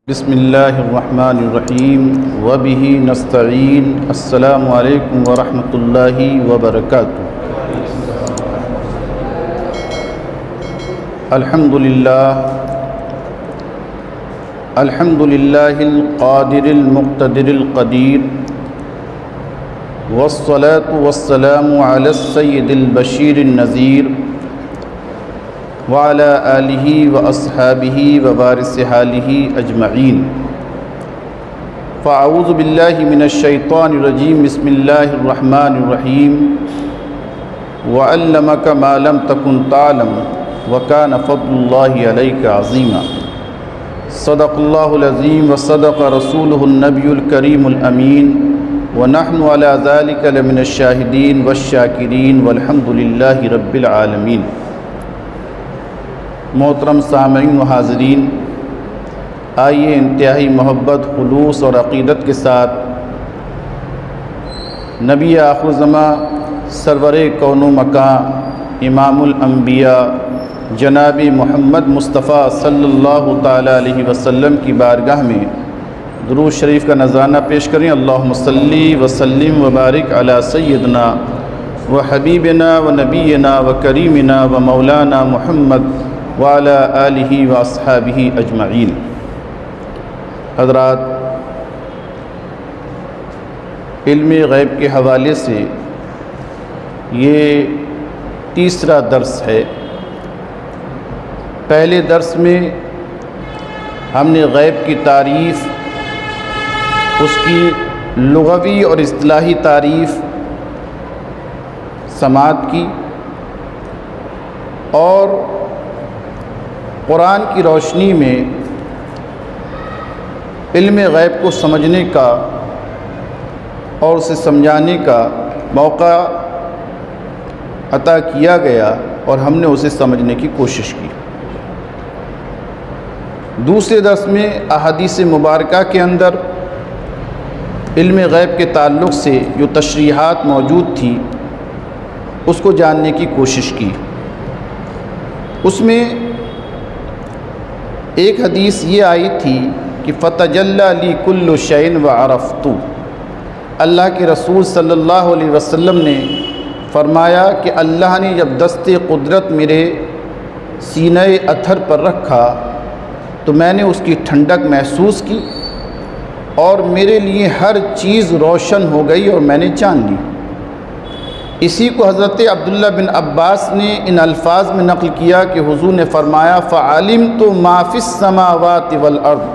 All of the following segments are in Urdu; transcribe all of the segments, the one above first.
بسم اللہ الرحمن الرحیم وبہ نستعین السلام علیکم ورحمۃ اللہ وبرکاتہ۔ الحمد للہ القادر المقتدر القدیر والصلاة والسلام علی السید البشیر النذیر وعلى آلہ واصحابہ ووارث حالہ اجمعین۔ فاعوذ باللہ من الشیطان الرجیم، بسم اللہ الرحمن الرحیم۔ وعلمک ما لم تکن تعلم وکان فضل اللہ علیک عظیما۔ صدق اللہ العظیم وصدق رسولہ النبی الکریم الامین، ونحن علی ذلک لمن الشاہدین والشاکرین والحمد للہ رب العالمین۔ محترم سامعین و حاضرین، آئیے انتہائی محبت، خلوص اور عقیدت کے ساتھ نبی آخر زمان، سرور کون و مکان، امام الانبیاء جناب محمد مصطفیٰ صلی اللہ تعالیٰ علیہ وسلم کی بارگاہ میں درود شریف کا نذرانہ پیش کریں۔ اللہم صلی وسلم وبارک علی سیدنا و حبیبنا و نبینا و کریمنا و مولانا محمد وعلی آلہ واصحابہ اجمعین۔ حضرات، علم غیب کے حوالے سے یہ تیسرا درس ہے۔ پہلے درس میں ہم نے غیب کی تعریف، اس کی لغوی اور اصطلاحی تعریف سماعت کی، اور قرآن کی روشنی میں علم غیب کو سمجھنے کا اور اسے سمجھانے کا موقع عطا کیا گیا، اور ہم نے اسے سمجھنے کی کوشش کی۔ دوسرے درس میں احادیث مبارکہ کے اندر علم غیب کے تعلق سے جو تشریحات موجود تھی اس کو جاننے کی کوشش کی۔ اس میں ایک حدیث یہ آئی تھی کہ فَتَجَلَّى لِي كُلُّ شَيْءٍ وَعَرَفْتُ۔ اللہ کے رسول صلی اللہ علیہ وسلم نے فرمایا کہ اللہ نے جب دست قدرت میرے سینہ اطہر پر رکھا تو میں نے اس کی ٹھنڈک محسوس کی، اور میرے لیے ہر چیز روشن ہو گئی اور میں نے جان لی۔ اسی کو حضرت عبداللہ بن عباس نے ان الفاظ میں نقل کیا کہ حضور نے فرمایا فَعَلِمْتُ مَا فِي السَّمَاوَاتِ وَالْأَرْضِ،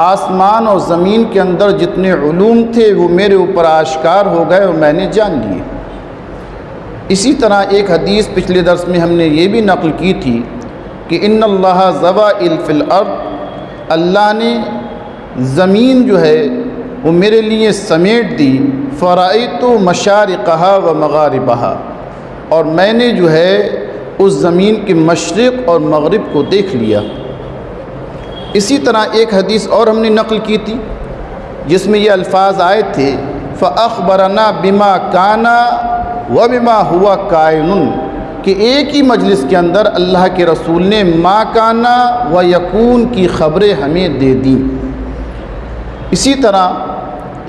آسمان اور زمین کے اندر جتنے علوم تھے وہ میرے اوپر آشکار ہو گئے اور میں نے جان لیے۔ اسی طرح ایک حدیث پچھلے درس میں ہم نے یہ بھی نقل کی تھی کہ ان اللہ زوائل فی الارض، اللہ نے زمین جو ہے وہ میرے لیے سمیٹ دی، فرأیت مشارقہا و مغاربہا، اور میں نے جو ہے اس زمین کے مشرق اور مغرب کو دیکھ لیا۔ اسی طرح ایک حدیث اور ہم نے نقل کی تھی جس میں یہ الفاظ آئے تھے فأخبرنا بما کان وبما ہوا کائن، کہ ایک ہی مجلس کے اندر اللہ کے رسول نے ما کان و یکون کی خبریں ہمیں دے دیں۔ اسی طرح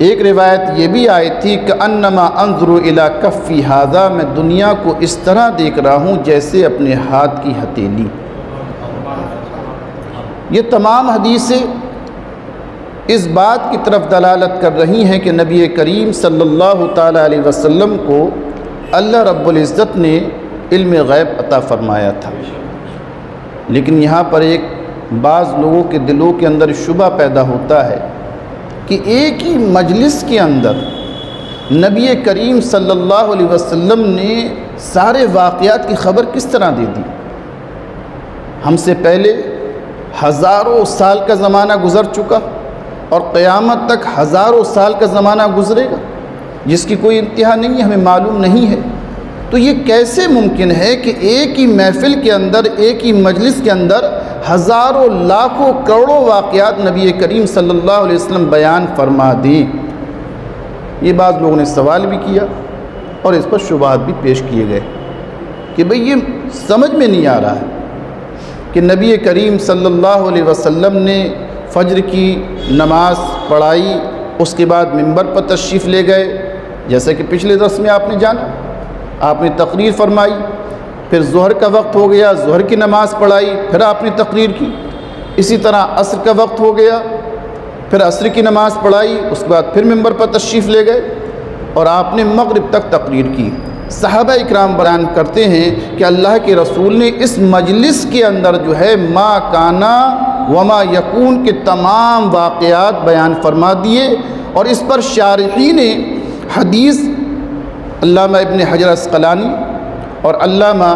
ایک روایت یہ بھی آئی تھی کہ انما انظر الی کفی ھذا، میں دنیا کو اس طرح دیکھ رہا ہوں جیسے اپنے ہاتھ کی ہتھیلی۔ یہ تمام حدیثیں اس بات کی طرف دلالت کر رہی ہیں کہ نبی کریم صلی اللہ تعالیٰ علیہ وسلم کو اللہ رب العزت نے علم غیب عطا فرمایا تھا۔ لیکن یہاں پر ایک بعض لوگوں کے دلوں کے اندر شبہ پیدا ہوتا ہے کہ ایک ہی مجلس کے اندر نبی کریم صلی اللہ علیہ وسلم نے سارے واقعات کی خبر کس طرح دے دی؟ ہم سے پہلے ہزاروں سال کا زمانہ گزر چکا، اور قیامت تک ہزاروں سال کا زمانہ گزرے گا جس کی کوئی انتہا نہیں ہے، ہمیں معلوم نہیں ہے۔ تو یہ کیسے ممکن ہے کہ ایک ہی محفل کے اندر، ایک ہی مجلس کے اندر ہزاروں لاکھوں کروڑوں واقعات نبی کریم صلی اللہ علیہ وسلم بیان فرما دیں؟ یہ بعض لوگوں نے سوال بھی کیا اور اس پر شبہات بھی پیش کیے گئے کہ بھئی یہ سمجھ میں نہیں آ رہا ہے کہ نبی کریم صلی اللہ علیہ وسلم نے فجر کی نماز پڑھائی، اس کے بعد منبر پر تشریف لے گئے، جیسا کہ پچھلے درس میں آپ نے جانا، آپ نے تقریر فرمائی، پھر ظہر کا وقت ہو گیا، ظہر کی نماز پڑھائی، پھر آپ نے تقریر کی، اسی طرح عصر کا وقت ہو گیا، پھر عصر کی نماز پڑھائی، اس کے بعد پھر منبر پر تشریف لے گئے اور آپ نے مغرب تک تقریر کی۔ صحابہ اکرام بیان کرتے ہیں کہ اللہ کے رسول نے اس مجلس کے اندر جو ہے ما کانا وما یکون کے تمام واقعات بیان فرما دیے، اور اس پر شارحین حدیث علامہ ابن حجر عسقلانی اور علامہ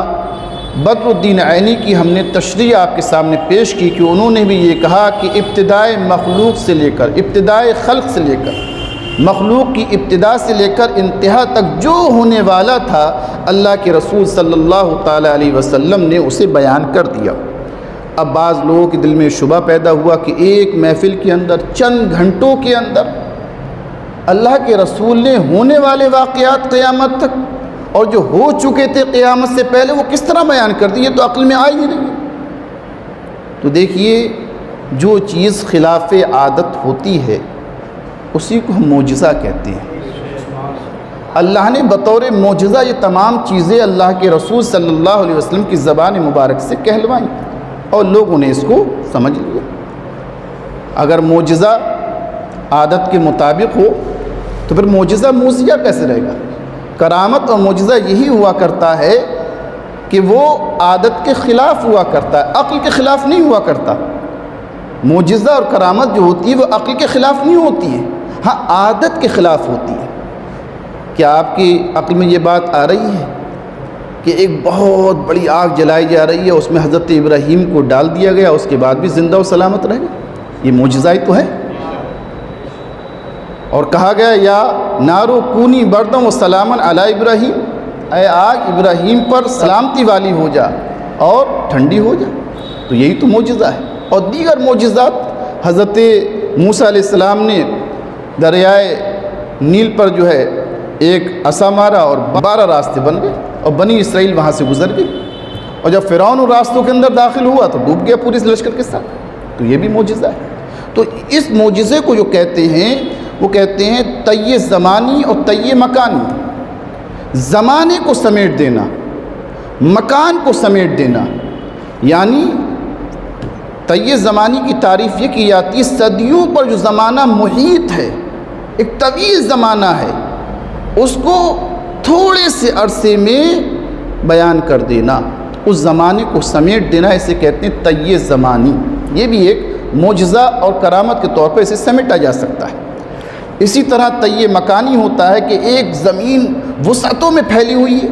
بدر الدین عینی کی ہم نے تشریح آپ کے سامنے پیش کی کہ انہوں نے بھی یہ کہا کہ ابتدائے مخلوق سے لے کر، ابتدائے خلق سے لے کر، مخلوق کی ابتدا سے لے کر انتہا تک جو ہونے والا تھا اللہ کے رسول صلی اللہ تعالیٰ علیہ وسلم نے اسے بیان کر دیا۔ اب بعض لوگوں کے دل میں شبہ پیدا ہوا کہ ایک محفل کے اندر چند گھنٹوں کے اندر اللہ کے رسول نے ہونے والے واقعات قیامت تک اور جو ہو چکے تھے قیامت سے پہلے وہ کس طرح بیان کر دیے، تو عقل میں آ ہی نہیں رہی۔ تو دیکھیے، جو چیز خلاف عادت ہوتی ہے اسی کو ہم معجزہ کہتے ہیں۔ اللہ نے بطور معجزہ یہ تمام چیزیں اللہ کے رسول صلی اللہ علیہ وسلم کی زبان مبارک سے کہلوائیں اور لوگوں نے اس کو سمجھ لیا۔ اگر معجزہ عادت کے مطابق ہو تو پھر معجزہ موذیہ کیسے رہے گا؟ کرامت اور معجزہ یہی ہوا کرتا ہے کہ وہ عادت کے خلاف ہوا کرتا ہے، عقل کے خلاف نہیں ہوا کرتا۔ معجزہ اور کرامت جو ہوتی ہے وہ عقل کے خلاف نہیں ہوتی ہے، ہاں عادت کے خلاف ہوتی ہے۔ کیا آپ کی عقل میں یہ بات آ رہی ہے کہ ایک بہت بڑی آگ جلائی جا رہی ہے، اس میں حضرت ابراہیم کو ڈال دیا گیا، اس کے بعد بھی زندہ و سلامت رہ گئے؟ یہ معجزہ ہی تو ہے۔ اور کہا گیا یا نارو کونی بردم و سلامن علی ابراہیم، اے آگ ابراہیم پر سلامتی والی ہو جا اور ٹھنڈی ہو جا، تو یہی تو معجزہ ہے۔ اور دیگر معجزات، حضرت موسیٰ علیہ السلام نے دریائے نیل پر جو ہے ایک عصا مارا اور 12 راستے بن گئے اور بنی اسرائیل وہاں سے گزر گئی، اور جب فرعون ان راستوں کے اندر داخل ہوا تو ڈوب گیا پوری لشکر کے ساتھ، تو یہ بھی معجزہ ہے۔ تو اس معجزے کو جو کہتے ہیں وہ کہتے ہیں طی زمانی اور طی مکانی، زمانے کو سمیٹ دینا، مکان کو سمیٹ دینا۔ یعنی طی زمانی کی تعریف یہ کی جاتی ہے صدیوں پر جو زمانہ محیط ہے، ایک طویل زمانہ ہے، اس کو تھوڑے سے عرصے میں بیان کر دینا، اس زمانے کو سمیٹ دینا، اسے کہتے ہیں طی زمانی۔ یہ بھی ایک معجزہ اور کرامت کے طور پر اسے سمیٹا جا سکتا ہے۔ اسی طرح طی مکانی ہوتا ہے کہ ایک زمین وسعتوں میں پھیلی ہوئی ہے،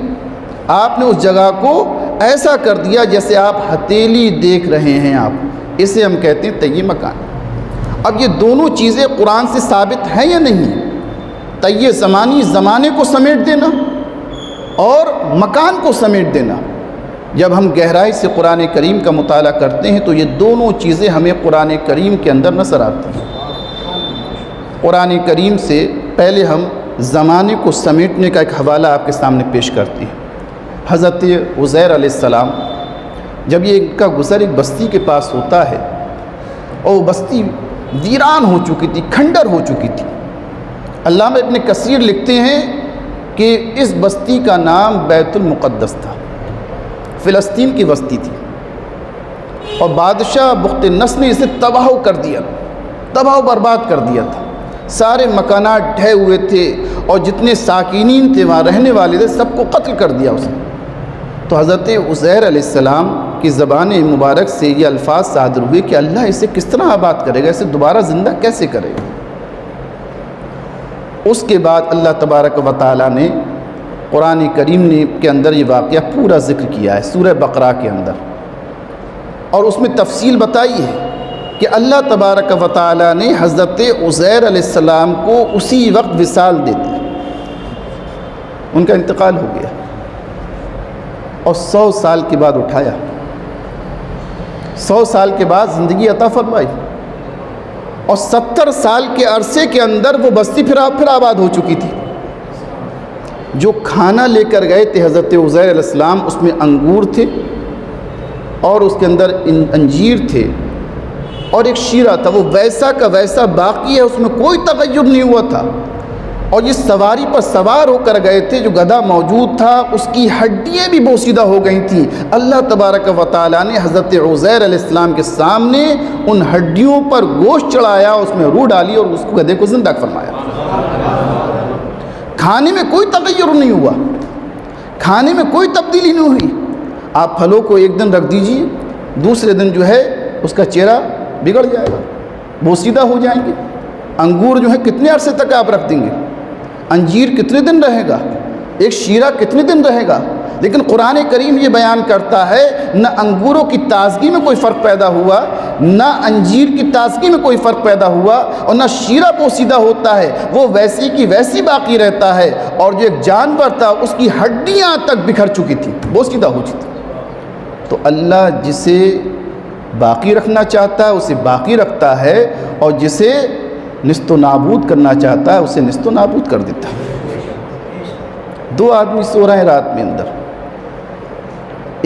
آپ نے اس جگہ کو ایسا کر دیا جیسے آپ ہتھیلی دیکھ رہے ہیں، آپ اسے ہم کہتے ہیں طی مکان۔ اب یہ دونوں چیزیں قرآن سے ثابت ہیں یا نہیں؟ طی زمانی، زمانے کو سمیٹ دینا، اور مکان کو سمیٹ دینا۔ جب ہم گہرائی سے قرآن کریم کا مطالعہ کرتے ہیں تو یہ دونوں چیزیں ہمیں قرآن کریم کے اندر نظر آتی ہیں۔ قرآن کریم سے پہلے ہم زمانے کو سمیٹنے کا ایک حوالہ آپ کے سامنے پیش کرتے ہیں۔ حضرت عزیر علیہ السلام جب یہ ان کا گزر ایک بستی کے پاس ہوتا ہے، اور وہ بستی ویران ہو چکی تھی، کھنڈر ہو چکی تھی۔ علامہ ابن کثیر لکھتے ہیں کہ اس بستی کا نام بیت المقدس تھا، فلسطین کی بستی تھی، اور بادشاہ بخت نصر نے اسے تباہ کر دیا، تباہ و برباد کر دیا تھا۔ سارے مکانات ڈھے ہوئے تھے اور جتنے ساکنین تھے، وہاں رہنے والے تھے، سب کو قتل کر دیا اس نے۔ تو حضرت عزیر علیہ السلام کی زبان مبارک سے یہ الفاظ صادر ہوئے کہ اللہ اسے کس طرح آباد کرے گا، اسے دوبارہ زندہ کیسے کرے گا۔ اس کے بعد اللہ تبارک و تعالیٰ نے قرآن کریم کے اندر یہ واقعہ پورا ذکر کیا ہے سورہ بقرہ کے اندر، اور اس میں تفصیل بتائی ہے کہ اللہ تبارک و تعالیٰ نے حضرت عزیر علیہ السلام کو اسی وقت وصال دے دی، ان کا انتقال ہو گیا، اور 100 سال کے بعد اٹھایا، 100 سال کے بعد زندگی عطا فرمائی، اور 70 سال کے عرصے کے اندر وہ بستی پھر آباد ہو چکی تھی۔ جو کھانا لے کر گئے تھے حضرت عزیر علیہ السلام، اس میں انگور تھے اور اس کے اندر انجیر تھے، اور ایک شیرہ تھا، وہ ویسا کا ویسا باقی ہے، اس میں کوئی تغیر نہیں ہوا تھا، اور جس سواری پر سوار ہو کر گئے تھے جو گدھا موجود تھا اس کی ہڈیاں بھی بوسیدہ ہو گئی تھیں۔ اللہ تبارک و تعالیٰ نے حضرت عزیر علیہ السلام کے سامنے ان ہڈیوں پر گوشت چڑھایا، اس میں روح ڈالی اور اس کو گدھے کو زندہ فرمایا۔ کھانے میں کوئی تغیر نہیں ہوا، کھانے میں کوئی تبدیلی نہیں ہوئی۔ آپ پھلوں کو ایک دن رکھ دیجئے، دوسرے دن جو ہے اس کا چہرہ بگڑ جائے گا، بوسیدہ ہو جائیں گے۔ انگور جو ہے کتنے عرصے تک آپ رکھ دیں گے؟ انجیر کتنے دن رہے گا؟ ایک شیرہ کتنے دن رہے گا؟ لیکن قرآن کریم یہ بیان کرتا ہے نہ انگوروں کی تازگی میں کوئی فرق پیدا ہوا، نہ انجیر کی تازگی میں کوئی فرق پیدا ہوا، اور نہ شیرہ پوسیدہ ہوتا ہے، وہ ویسی کی ویسی باقی رہتا ہے۔ اور جو ایک جانور تھا اس کی ہڈیاں تک بکھر چکی تھی، پوسیدہ ہو چکی تھی۔ تو اللہ جسے باقی رکھنا چاہتا ہے اسے باقی رکھتا ہے، اور جسے نست و نابود کرنا چاہتا ہے اسے نست و نابود کر دیتا ہے۔ دو آدمی سو رہے ہیں رات میں اندر،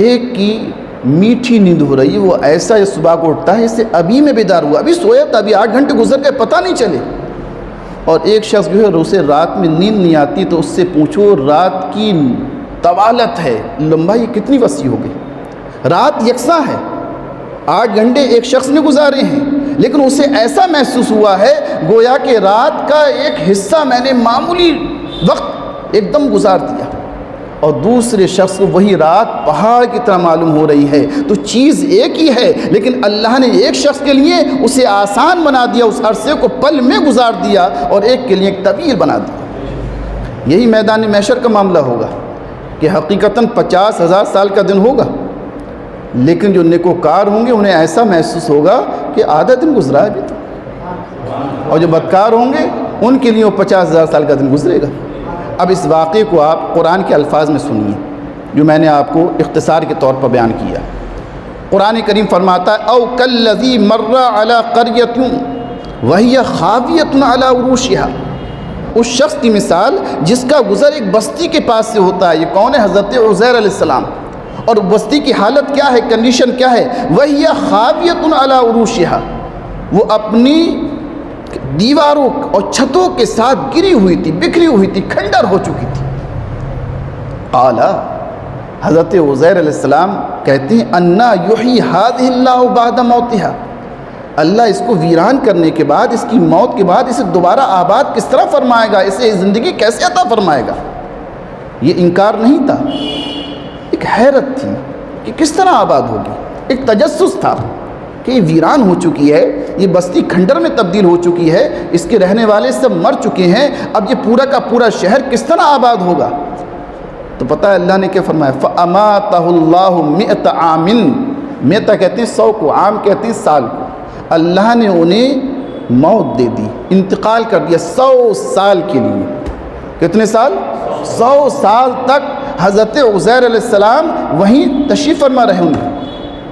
ایک کی میٹھی نیند ہو رہی ہے، وہ ایسا یہ صبح کو اٹھتا ہے اسے ابھی میں بیدار ہوا، ابھی سویا تھا، ابھی 8 گھنٹے گزر گئے پتہ نہیں چلے۔ اور ایک شخص جو ہے اسے رات میں نیند نہیں آتی تو اس سے پوچھو رات کی طوالت ہے، لمبائی کتنی وسیع ہو گئی؟ رات یکساں ہے، 8 گھنٹے ایک شخص نے گزارے ہیں، لیکن اسے ایسا محسوس ہوا ہے گویا کہ رات کا ایک حصہ میں نے معمولی وقت ایک دم گزار دیا، اور دوسرے شخص کو وہی رات پہاڑ کی طرح معلوم ہو رہی ہے۔ تو چیز ایک ہی ہے، لیکن اللہ نے ایک شخص کے لیے اسے آسان بنا دیا، اس عرصے کو پل میں گزار دیا، اور ایک کے لیے ایک طویل بنا دیا۔ یہی میدان محشر کا معاملہ ہوگا کہ حقیقتاً 50,000 سال کا دن ہوگا، لیکن جو نیکوکار ہوں گے انہیں ایسا محسوس ہوگا کہ آدھا دن گزرا ہے ابھی تو، اور جو بدکار ہوں گے ان کے لیے وہ 50,000 سال کا دن گزرے گا۔ اب اس واقعے کو آپ قرآن کے الفاظ میں سنیے جو میں نے آپ کو اختصار کے طور پر بیان کیا۔ قرآن کریم فرماتا ہے او کالذی مر علی قریۃ وہی خاویۃ علی عروشها، اس شخص کی مثال جس کا گزر ایک بستی کے پاس سے ہوتا ہے۔ یہ کون ہے؟ حضرت عزیر علیہ السلام۔ اور بستی کی حالت کیا ہے، کنڈیشن کیا ہے؟ وہی خاویۃ علی عروشها، وہ اپنی دیواروں اور چھتوں کے ساتھ گری ہوئی تھی، بکھری ہوئی تھی، کھنڈر ہو چکی تھی۔ قال، حضرت عزیر علیہ السلام کہتے ہیں انا یحیی ہذہ اللہ بعد موتها، اللہ اس کو ویران کرنے کے بعد، اس کی موت کے بعد اسے دوبارہ آباد کس طرح فرمائے گا، اسے زندگی کیسے عطا فرمائے گا؟ یہ انکار نہیں تھا، ایک حیرت تھی کہ کس طرح آباد ہوگی، ایک تجسس تھا کہ یہ ویران ہو چکی ہے، یہ بستی کھنڈر میں تبدیل ہو چکی ہے، اس کے رہنے والے سب مر چکے ہیں، اب یہ پورا کا پورا شہر کس طرح آباد ہوگا؟ تو پتہ ہے اللہ نے کیا فرمایا؟ فَأَمَاتَهُ اللَّهُ مِئَةَ عَامٍ، مئتا کہتے ہیں 100 کو، عام کہتے ہیں سال کو۔ اللہ نے انہیں موت دے دی، انتقال کر دیا 100 سال کے لیے۔ کتنے سال؟ 100 سال تک حضرت عزیر علیہ السلام وہیں تشریف فرما رہے ہوں گے،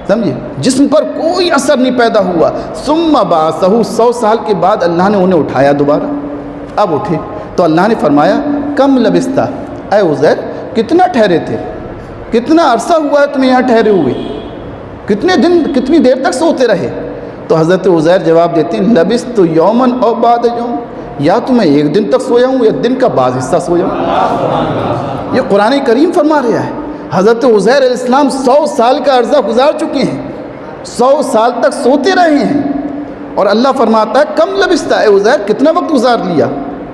سمجھے؟ جسم پر کوئی اثر نہیں پیدا ہوا۔ ثم بعثہ، 100 سال کے بعد اللہ نے انہیں اٹھایا دوبارہ۔ اب اٹھے تو اللہ نے فرمایا کم لبثت، اے عزیر کتنا ٹھہرے تھے، کتنا عرصہ ہوا ہے تمہیں یہاں ٹھہرے ہوئے، کتنے دن، کتنی دیر تک سوتے رہے؟ تو حضرت عزیر جواب دیتے ہیں لبثت یومن او بعد یوم، یا تو میں ایک دن تک سویا ہوں یا دن کا بعض حصہ سویا ہوں۔ یہ قرآن کریم فرما رہا ہے حضرت عزیر علیہ السلام 100 سال کا عرصہ گزار چکے ہیں، 100 سال تک سوتے رہے ہیں، اور اللہ فرماتا ہے کم لبثت، اے عزیر کتنا وقت گزار لیا،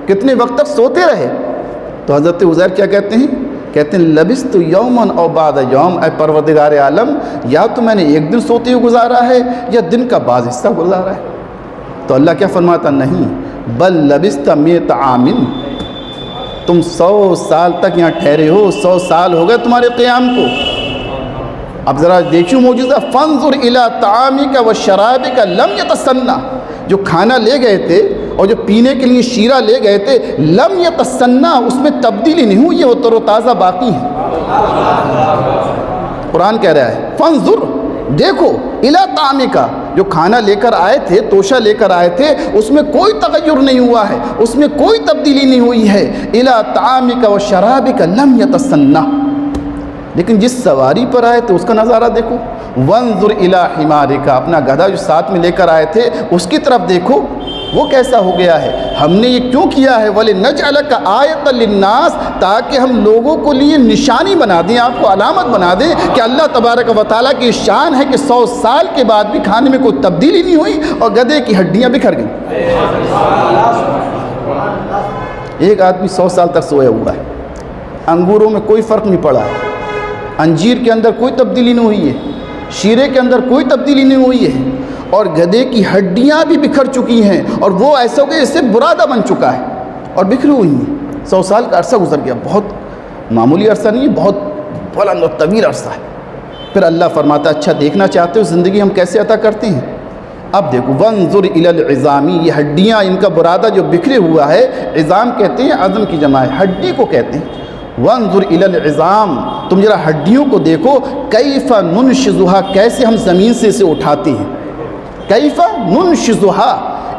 کتنے وقت تک سوتے رہے؟ تو حضرت عزیر کیا کہتے ہیں؟ کہتے ہیں لبثت یومن او بعد یوم، اے پروردگار عالم یا تو میں نے ایک دن سوتے ہوئے گزارا ہے یا دن کا بعض حصہ گزارا ہے۔ تو اللہ کیا فرماتا؟ نہیں، بل لبثت مئۃ عام، تم 100 سال تک یہاں ٹھہرے ہو، 100 سال ہو گئے تمہارے قیام کو۔ اب ذرا دیکھو موجودہ فانظر الی طعامک و شرابک لم یتسنہ، جو کھانا لے گئے تھے اور جو پینے کے لیے شیرہ لے گئے تھے، لم یتسنہ، اس میں تبدیلی نہیں ہوئی ہے، وہ تر و تازہ باقی ہے۔ قرآن کہہ رہا ہے فانظر، دیکھو، الی طعامک، جو کھانا لے کر آئے تھے، توشہ لے کر آئے تھے، اس میں کوئی تغیر نہیں ہوا ہے، اس میں کوئی تبدیلی نہیں ہوئی ہے۔ الی طعامک و شرابک لم یتسنہ، لیکن جس سواری پر آئے تھے اس کا نظارہ دیکھو، وانظر الی حمارک، اپنا گدھا جو ساتھ میں لے کر آئے تھے اس کی طرف دیکھو وہ کیسا ہو گیا ہے۔ ہم نے یہ کیوں کیا ہے؟ وَلِنَجْعَلَكَ آیَةً لِلنَّاسِ، تاکہ ہم لوگوں کو لیے نشانی بنا دیں، آپ کو علامت بنا دیں کہ اللہ تبارک و تعالیٰ کی شان ہے کہ 100 سال کے بعد بھی کھانے میں کوئی تبدیلی نہیں ہوئی اور گدھے کی ہڈیاں بکھر گئیں۔ ایک آدمی 100 سال تک سویا ہوا ہے، انگوروں میں کوئی فرق نہیں پڑا ہے، انجیر کے اندر کوئی تبدیلی نہیں ہوئی ہے، شیرے کے اندر کوئی تبدیلی نہیں ہوئی ہے، اور گدھے کی ہڈیاں بھی بکھر چکی ہیں، اور وہ ایسا ہو گیا جس سے برادہ بن چکا ہے اور بکھری ہوئی ہیں۔ 100 سال کا عرصہ گزر گیا، بہت معمولی عرصہ نہیں ہے، بہت بلند اور طویل عرصہ ہے۔ پھر اللہ فرماتا اچھا دیکھنا چاہتے ہو زندگی ہم کیسے عطا کرتے ہیں؟ اب دیکھو وانظر الی العظام، یہ ہڈیاں، ان کا برادہ جو بکھرے ہوا ہے، عظام کہتے ہیں عظم کی جمع ہے، ہڈی کو کہتے ہیں۔ وانظر الی العظام، تم ذرا ہڈیوں کو دیکھو، کیف ننشزھا، کیسے ہم زمین سے اسے اٹھاتے ہیں، کیف ننشزھا،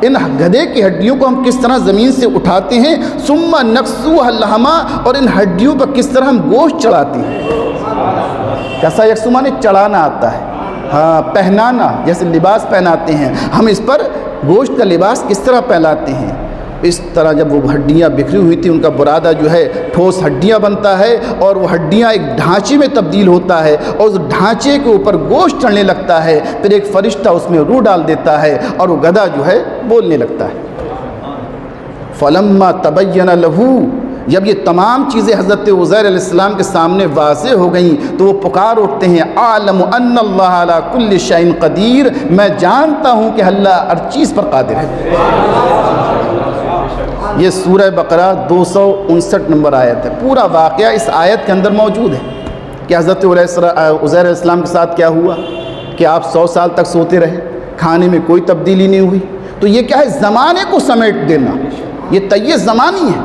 ان گدھے کی ہڈیوں کو ہم کس طرح زمین سے اٹھاتے ہیں، ثم نکسوھا لحما، اور ان ہڈیوں پر کس طرح ہم گوشت چڑھاتے ہیں۔ کیسا یکسو مانے چڑھانا آتا ہے، ہاں پہنانا، جیسے لباس پہناتے ہیں ہم، اس پر گوشت کا لباس کس طرح پہناتے ہیں۔ اس طرح جب وہ ہڈیاں بکھری ہوئی تھیں، ان کا برادہ جو ہے ٹھوس ہڈیاں بنتا ہے، اور وہ ہڈیاں ایک ڈھانچے میں تبدیل ہوتا ہے، اور اس ڈھانچے کے اوپر گوشت چڑھنے لگتا ہے، پھر ایک فرشتہ اس میں روح ڈال دیتا ہے اور وہ گدھا جو ہے بولنے لگتا ہے۔ فلما تبین لہ، جب یہ تمام چیزیں حضرت عزیر علیہ السلام کے سامنے واضح ہو گئیں تو وہ پکار اٹھتے ہیں، اعلم ان اللہ علی کل شیء قدیر، میں جانتا ہوں کہ اللہ ہر چیز پر قادر ہے۔ یہ سورہ بقرہ 259 نمبر آیت ہے، پورا واقعہ اس آیت کے اندر موجود ہے کہ حضرت عزیر علیہ السلام کے ساتھ کیا ہوا کہ آپ 100 سال تک سوتے رہے، کھانے میں کوئی تبدیلی نہیں ہوئی۔ تو یہ کیا ہے؟ زمانے کو سمیٹ دینا، یہ طی زمانی ہے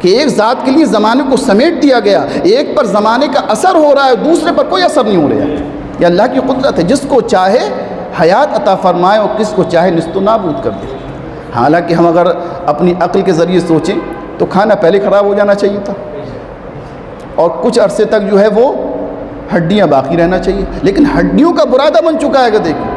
کہ ایک ذات کے لیے زمانے کو سمیٹ دیا گیا، ایک پر زمانے کا اثر ہو رہا ہے، دوسرے پر کوئی اثر نہیں ہو رہا ہے۔ یہ اللہ کی قدرت ہے، جس کو چاہے حیات عطا فرمائے اور کس کو چاہے نیست و نابود کر دے۔ حالانکہ ہم اگر اپنی عقل کے ذریعے سوچیں تو کھانا پہلے خراب ہو جانا چاہیے تھا، اور کچھ عرصے تک جو ہے وہ ہڈیاں باقی رہنا چاہیے، لیکن ہڈیوں کا برادہ بن چکا ہے گدھے کی،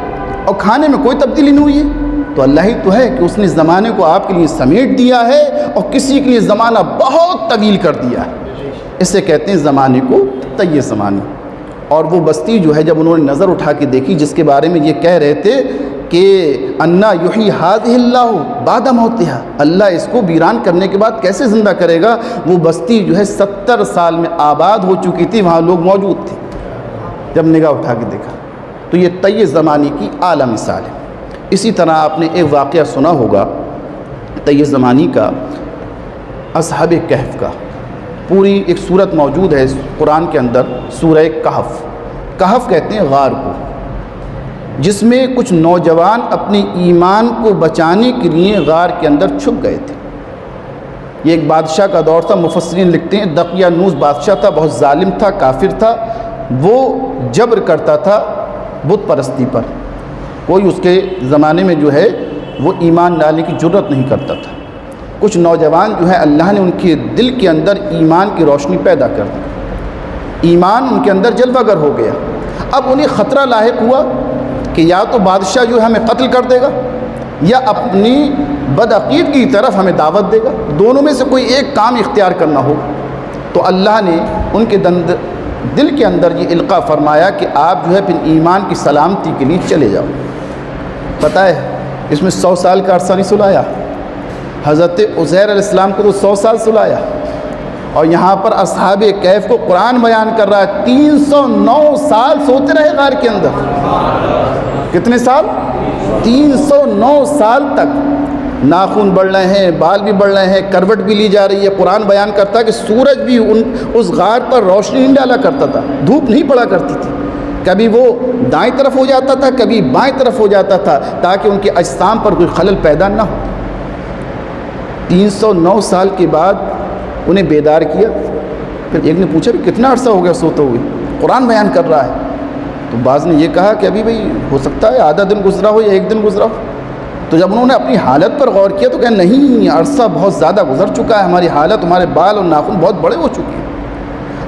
اور کھانے میں کوئی تبدیلی نہیں ہوئی ہے۔ تو اللہ ہی تو ہے کہ اس نے زمانے کو آپ کے لیے سمیٹ دیا ہے، اور کسی کے لیے زمانہ بہت طویل کر دیا ہے، اسے کہتے ہیں زمانے کو طی زمانی۔ اور وہ بستی جو ہے جب انہوں نے نظر اٹھا کے دیکھی، جس کے بارے میں یہ کہہ رہے تھے کہ انا یحیی ھذہ اللہ بعد موتھا، اللہ اس کو ویران کرنے کے بعد کیسے زندہ کرے گا، وہ بستی جو ہے 70 سال میں آباد ہو چکی تھی، وہاں لوگ موجود تھے۔ جب نگاہ اٹھا کے دیکھا تو یہ طی زمانی کی اعلیٰ مثال ہے۔ اسی طرح آپ نے ایک واقعہ سنا ہوگا طی زمانی کا، اصحاب کہف کا، پوری ایک صورت موجود ہے قرآن کے اندر، سورہ کہف۔ کہف کہتے ہیں غار کو، جس میں کچھ نوجوان اپنے ایمان کو بچانے کے لیے غار کے اندر چھپ گئے تھے۔ یہ ایک بادشاہ کا دور تھا، مفسرین لکھتے ہیں دقیانوس بادشاہ تھا، بہت ظالم تھا، کافر تھا، وہ جبر کرتا تھا بت پرستی پر، کوئی اس کے زمانے میں جو ہے وہ ایمان لانے کی جرت نہیں کرتا تھا۔ کچھ نوجوان جو ہے اللہ نے ان کے دل کے اندر ایمان کی روشنی پیدا کر دی، ایمان ان کے اندر جلوہ گر ہو گیا۔ اب انہیں خطرہ لاحق ہوا کہ یا تو بادشاہ جو ہے ہمیں قتل کر دے گا، یا اپنی بدعقیدگی کی طرف ہمیں دعوت دے گا، دونوں میں سے کوئی ایک کام اختیار کرنا ہو۔ تو اللہ نے ان کے دل کے اندر یہ القاء فرمایا کہ آپ جو ہے پھر ایمان کی سلامتی کے لیے چلے جاؤ۔ پتہ ہے اس میں 100 سال کا عرصہ نہیں سلایا، حضرت عزیر علیہ السلام کو تو 100 سال سلایا، اور یہاں پر اصحاب کہف کو قرآن بیان کر رہا ہے 309 سال سوتے رہے غار کے اندر۔ کتنے سال؟ 309 سال تک ناخن بڑھ رہے ہیں، بال بھی بڑھ رہے ہیں، کروٹ بھی لی جا رہی ہے۔ قرآن بیان کرتا ہے کہ سورج بھی اس غار پر روشنی نہیں ڈالا کرتا تھا، دھوپ نہیں پڑا کرتی تھی، کبھی وہ دائیں طرف ہو جاتا تھا، کبھی بائیں طرف ہو جاتا تھا، تاکہ ان کے اجسام پر کوئی خلل پیدا نہ ہو۔ 309 سال کے بعد انہیں بیدار کیا۔ پھر ایک نے پوچھا بھی کتنا عرصہ ہو گیا سوتے ہوئے، قرآن بیان کر رہا ہے۔ تو بعض نے یہ کہا کہ ابھی بھائی ہو سکتا ہے آدھا دن گزرا ہو یا ایک دن گزرا ہو۔ تو جب انہوں نے اپنی حالت پر غور کیا تو کہا نہیں، عرصہ بہت زیادہ گزر چکا ہے، ہماری حالت، ہمارے بال اور ناخن بہت بڑے ہو چکے ہیں۔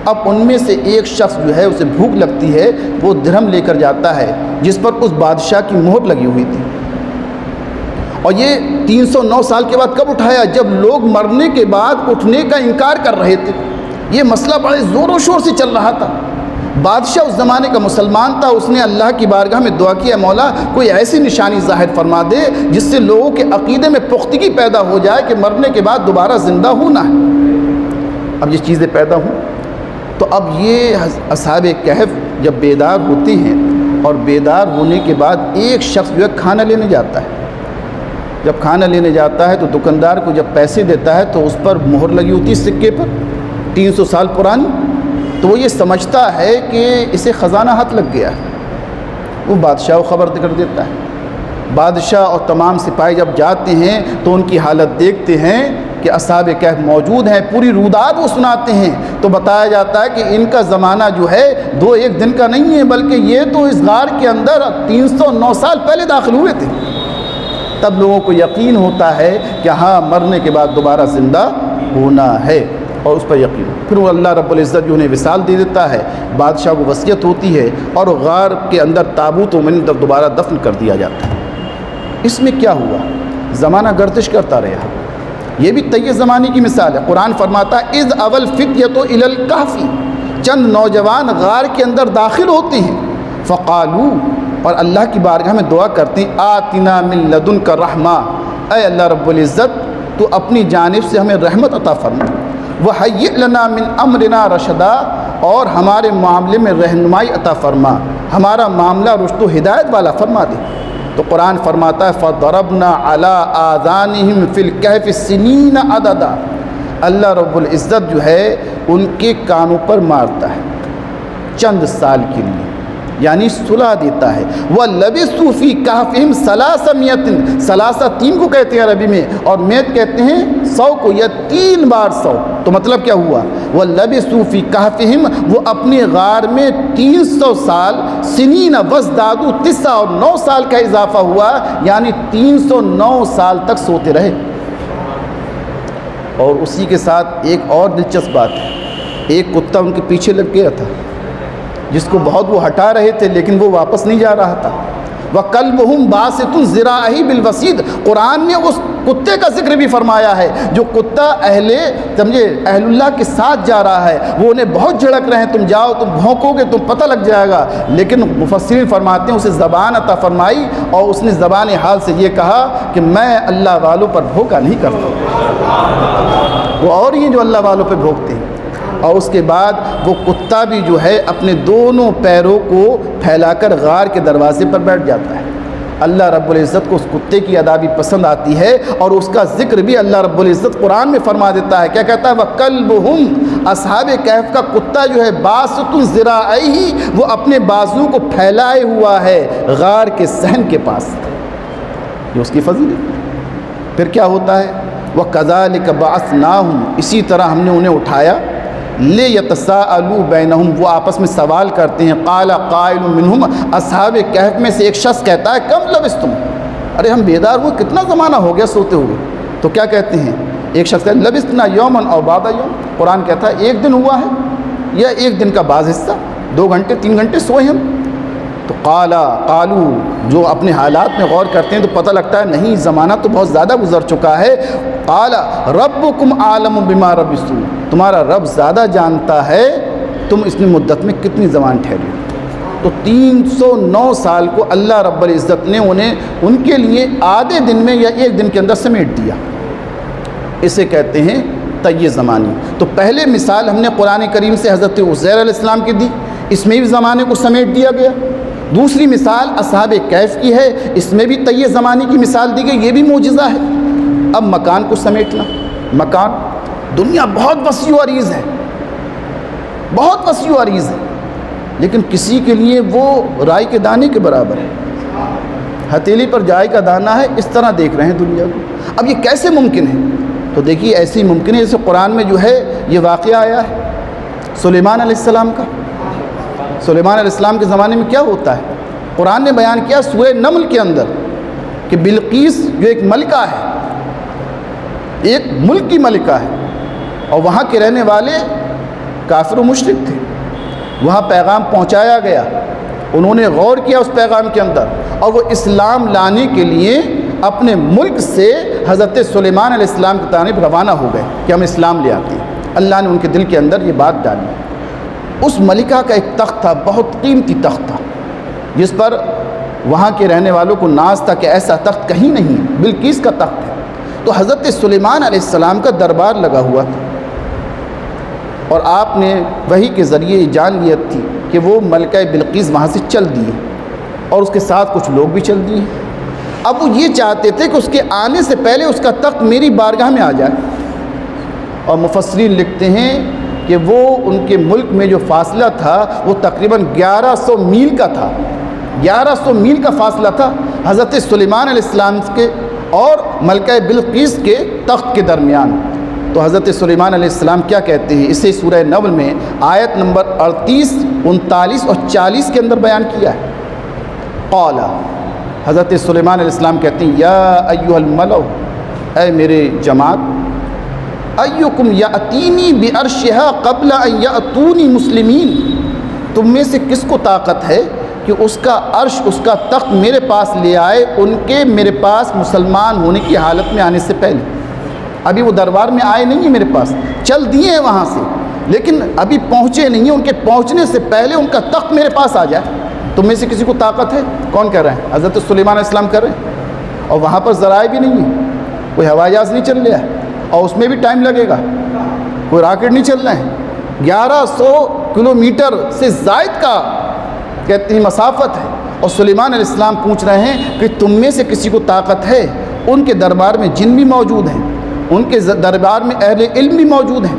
اب ان میں سے ایک شخص جو ہے اسے بھوک لگتی ہے، وہ درہم لے کر جاتا ہے جس پر اس بادشاہ کی مہر لگی ہوئی تھی، اور یہ 309 سال کے بعد کب اٹھایا؟ جب لوگ مرنے کے بعد اٹھنے کا انکار کر رہے تھے۔ یہ مسئلہ بڑے زور و شور سے چل رہا تھا۔ بادشاہ اس زمانے کا مسلمان تھا، اس نے اللہ کی بارگاہ میں دعا کیا، مولا کوئی ایسی نشانی ظاہر فرما دے جس سے لوگوں کے عقیدے میں پختگی پیدا ہو جائے کہ مرنے کے بعد دوبارہ زندہ ہونا ہے۔ اب یہ چیزیں پیدا ہوں تو اب یہ اصحاب کہف جب بیدار ہوتے ہیں، اور بیدار ہونے کے بعد ایک شخص جو ہے کھانا لینے جاتا ہے۔ جب کھانا لینے جاتا ہے تو دکاندار کو جب پیسے دیتا ہے تو اس پر مہر لگی ہوتی ہے سکے پر 300 سال پرانی، تو وہ یہ سمجھتا ہے کہ اسے خزانہ ہاتھ لگ گیا ہے۔ وہ بادشاہ کو خبر کر دیتا ہے۔ بادشاہ اور تمام سپاہی جب جاتے ہیں تو ان کی حالت دیکھتے ہیں کہ اصحاب کہف موجود ہیں، پوری روداد وہ سناتے ہیں، تو بتایا جاتا ہے کہ ان کا زمانہ جو ہے 2-1 دن کا نہیں ہے، بلکہ یہ تو اس غار کے اندر 309 سال پہلے داخل ہوئے تھے۔ تب لوگوں کو یقین ہوتا ہے کہ ہاں مرنے کے بعد دوبارہ زندہ ہونا ہے، اور اس پر یقین۔ پھر وہ اللہ رب العزت جو انہیں وصال دے دیتا ہے، بادشاہ کو وصیت ہوتی ہے، اور غار کے اندر تابوتوں میں دوبارہ دفن کر دیا جاتا ہے۔ اس میں کیا ہوا؟ زمانہ گردش کرتا رہا۔ یہ بھی طی زمانے کی مثال ہے۔ قرآن فرماتا ہے اذ اول فتیۃ الی الکہف، چند نوجوان غار کے اندر داخل ہوتے ہیں، فقالو، اور اللہ کی بارگاہ میں دعا کرتے ہیں، آتنا من لدنک رحمہ، اے اللہ رب العزت تو اپنی جانب سے ہمیں رحمت عطا فرما، وہیئ لنا من امرنا رشدا، اور ہمارے معاملے میں رہنمائی عطا فرما، ہمارا معاملہ رشد و ہدایت والا فرما دے۔ تو قرآن فرماتا ہے فَضَرَبْنَا عَلَىٰ آذَانِهِمْ فِي الْكَهْفِ سِنِينَ عَدَدًا، اللہ رب العزت جو ہے ان کے کانوں پر مارتا ہے چند سال کے لیے، یعنی سلا دیتا ہے۔ وَلَبِثُوا فِي كَهْفِهِمْ 300، ثلاثہ 3 کو کہتے ہیں عربی میں، اور میت کہتے ہیں 100 کو، یا 3 بار 100۔ تو مطلب کیا ہوا؟ وَلَبِثُوا فِي كَهْفِهِمْ، وہ اپنے غار میں 300 سال، سنین وازدادوا 9 اور 9 سال کا اضافہ ہوا، یعنی 309 سال تک سوتے رہے۔ اور اسی کے ساتھ ایک اور دلچسپ بات ہے، ایک کتا ان کے پیچھے لگ گیا تھا جس کو بہت وہ ہٹا رہے تھے، لیکن وہ واپس نہیں جا رہا تھا۔ وَقَلْبُهُمْ بَاسِطٌ ذِرَاعِهِ بِالْوَسِيدِ، قرآن نے اس کتے کا ذکر بھی فرمایا ہے جو کتا اہل اللہ کے ساتھ جا رہا ہے، وہ انہیں بہت جھڑک رہے ہیں، تم جاؤ، تم بھونکو گے، تم پتہ لگ جائے گا، لیکن مفسرین فرماتے ہیں اسے زبان عطا فرمائی، اور اس نے زبان حال سے یہ کہا کہ میں اللہ والوں پر بھوکا نہیں کرتا۔ وہ اور یہ جو اللہ والوں پہ بھوکتے ہیں۔ اور اس کے بعد وہ کتا بھی جو ہے اپنے دونوں پیروں کو پھیلا کر غار کے دروازے پر بیٹھ جاتا ہے۔ اللہ رب العزت کو اس کتے کی ادا بھی پسند آتی ہے، اور اس کا ذکر بھی اللہ رب العزت قرآن میں فرما دیتا ہے۔ کیا کہتا ہے؟ وَقَلْبُهُمْ، اصحاب کہف کا کتا جو ہے باسط ذراعیہ، وہ اپنے بازو کو پھیلائے ہوا ہے غار کے صحن کے پاس، یہ اس کی فضیلت۔ پھر کیا ہوتا ہے؟ وَكَذَلِكَ بَعَثْنَاهُمْ، اسی طرح ہم نے انہیں اٹھایا، لِيَتَسَاءَلُوا بَيْنَهُمْ، وہ آپس میں سوال کرتے ہیں۔ قَالَ قَائِلٌ مِّنْهُمْ، اصحاب کہف میں سے ایک شخص کہتا ہے کم لبثتم، ارے ہم بیدار ہوئے کتنا زمانہ ہو گیا سوتے ہوئے۔ تو کیا کہتے ہیں؟ ایک شخص کہتا ہے لبثنا یومن او بعض یوم، قرآن کہتا ہے 1 دن ہوا ہے یا 1 دن کا بعض حصہ، 2 گھنٹے 3 گھنٹے سوئے ہم۔ تو قالو، جو اپنے حالات میں غور کرتے ہیں تو پتہ لگتا ہے نہیں، زمانہ تو بہت زیادہ گزر چکا ہے۔ قال ربکم عالم بما لبثتم، تمہارا رب زیادہ جانتا ہے تم اس مدت میں کتنی زمان ٹھہرے۔ تو 309 سال کو اللہ رب العزت نے انہیں ان کے لیے آدھے دن میں یا 1 دن کے اندر سمیٹ دیا، اسے کہتے ہیں طی زمانی۔ تو پہلے مثال ہم نے قرآن کریم سے حضرت عزیر علیہ السلام کی دی، اس میں بھی زمانے کو سمیٹ دیا گیا۔ دوسری مثال اصحاب کہف کی ہے، اس میں بھی طی زمانی کی مثال دی گئی، یہ بھی معجزہ ہے۔ اب مکان کو سمیٹنا، مکان، دنیا بہت وسیع و عریض ہے، بہت وسیع و عریض ہے، لیکن کسی کے لیے وہ رائی کے دانے کے برابر ہے، ہتھیلی پر جائے کا دانہ ہے، اس طرح دیکھ رہے ہیں دنیا کو۔ اب یہ کیسے ممکن ہے؟ تو دیکھیے ایسے ہی ممکن ہے جیسے قرآن میں جو ہے یہ واقعہ آیا ہے سلیمان علیہ السلام کا۔ سلیمان علیہ السلام کے زمانے میں کیا ہوتا ہے؟ قرآن نے بیان کیا سورہ نمل کے اندر کہ بلقیس جو ایک ملکہ ہے، ایک ملک کی ملکہ ہے، اور وہاں کے رہنے والے کافر و مشرک تھے، وہاں پیغام پہنچایا گیا، انہوں نے غور کیا اس پیغام کے اندر، اور وہ اسلام لانے کے لیے اپنے ملک سے حضرت سلیمان علیہ السلام کی جانب روانہ ہو گئے کہ ہم اسلام لے آتے ہیں۔ اللہ نے ان کے دل کے اندر یہ بات ڈالی۔ اس ملکہ کا ایک تخت تھا، بہت قیمتی تخت تھا، جس پر وہاں کے رہنے والوں کو ناز تھا کہ ایسا تخت کہیں نہیں ہے، بلقیس کا تخت ہے۔ تو حضرت سلیمان علیہ السلام کا دربار لگا ہوا تھا، اور آپ نے وحی کے ذریعے یہ جان لیا تھی کہ وہ ملکہ بلقیس وہاں سے چل دیے، اور اس کے ساتھ کچھ لوگ بھی چل دیے۔ اب وہ یہ چاہتے تھے کہ اس کے آنے سے پہلے اس کا تخت میری بارگاہ میں آ جائے، اور مفسرین لکھتے ہیں کہ وہ ان کے ملک میں جو فاصلہ تھا وہ تقریباً 1100 میل کا تھا، 1100 میل کا فاصلہ تھا حضرت سلیمان علیہ السلام کے اور ملکہ بلقیس کے تخت کے درمیان۔ تو حضرت سلیمان علیہ السلام کیا کہتے ہیں، اسے سورہ نمل میں آیت نمبر 38، 39 اور 40 کے اندر بیان کیا ہے۔ قال، حضرت سلیمان علیہ السلام کہتے ہیں، یا ایھا الملأ، اے میرے جماعت، ایکم یاتینی بعرشھا قبل ان یاتونی مسلمین، تم میں سے کس کو طاقت ہے کہ اس کا عرش، اس کا تخت میرے پاس لے آئے، ان کے میرے پاس مسلمان ہونے کی حالت میں آنے سے پہلے؟ ابھی وہ دربار میں آئے نہیں ہیں، میرے پاس چل دیے ہیں وہاں سے، لیکن ابھی پہنچے نہیں ہیں، ان کے پہنچنے سے پہلے ان کا تخت میرے پاس آ جائے۔ تم میں سے کسی کو طاقت ہے؟ کون کہہ رہے ہیں؟ حضرت سلیمان علیہ السلام کر رہے ہیں، اور وہاں پر ذرائع بھی نہیں ہیں، کوئی ہوائی جہاز نہیں چل رہا ہے، اور اس میں بھی ٹائم لگے گا، کوئی راکٹ نہیں چل رہا ہے، 1100 کلومیٹر سے زائد کا کہتے ہیں مسافت ہے، اور سلیمان علیہ السلام پوچھ رہے ہیں کہ تم میں سے کسی کو طاقت ہے؟ ان کے دربار میں جن بھی موجود ہیں، ان کے دربار میں اہل علم بھی موجود ہیں۔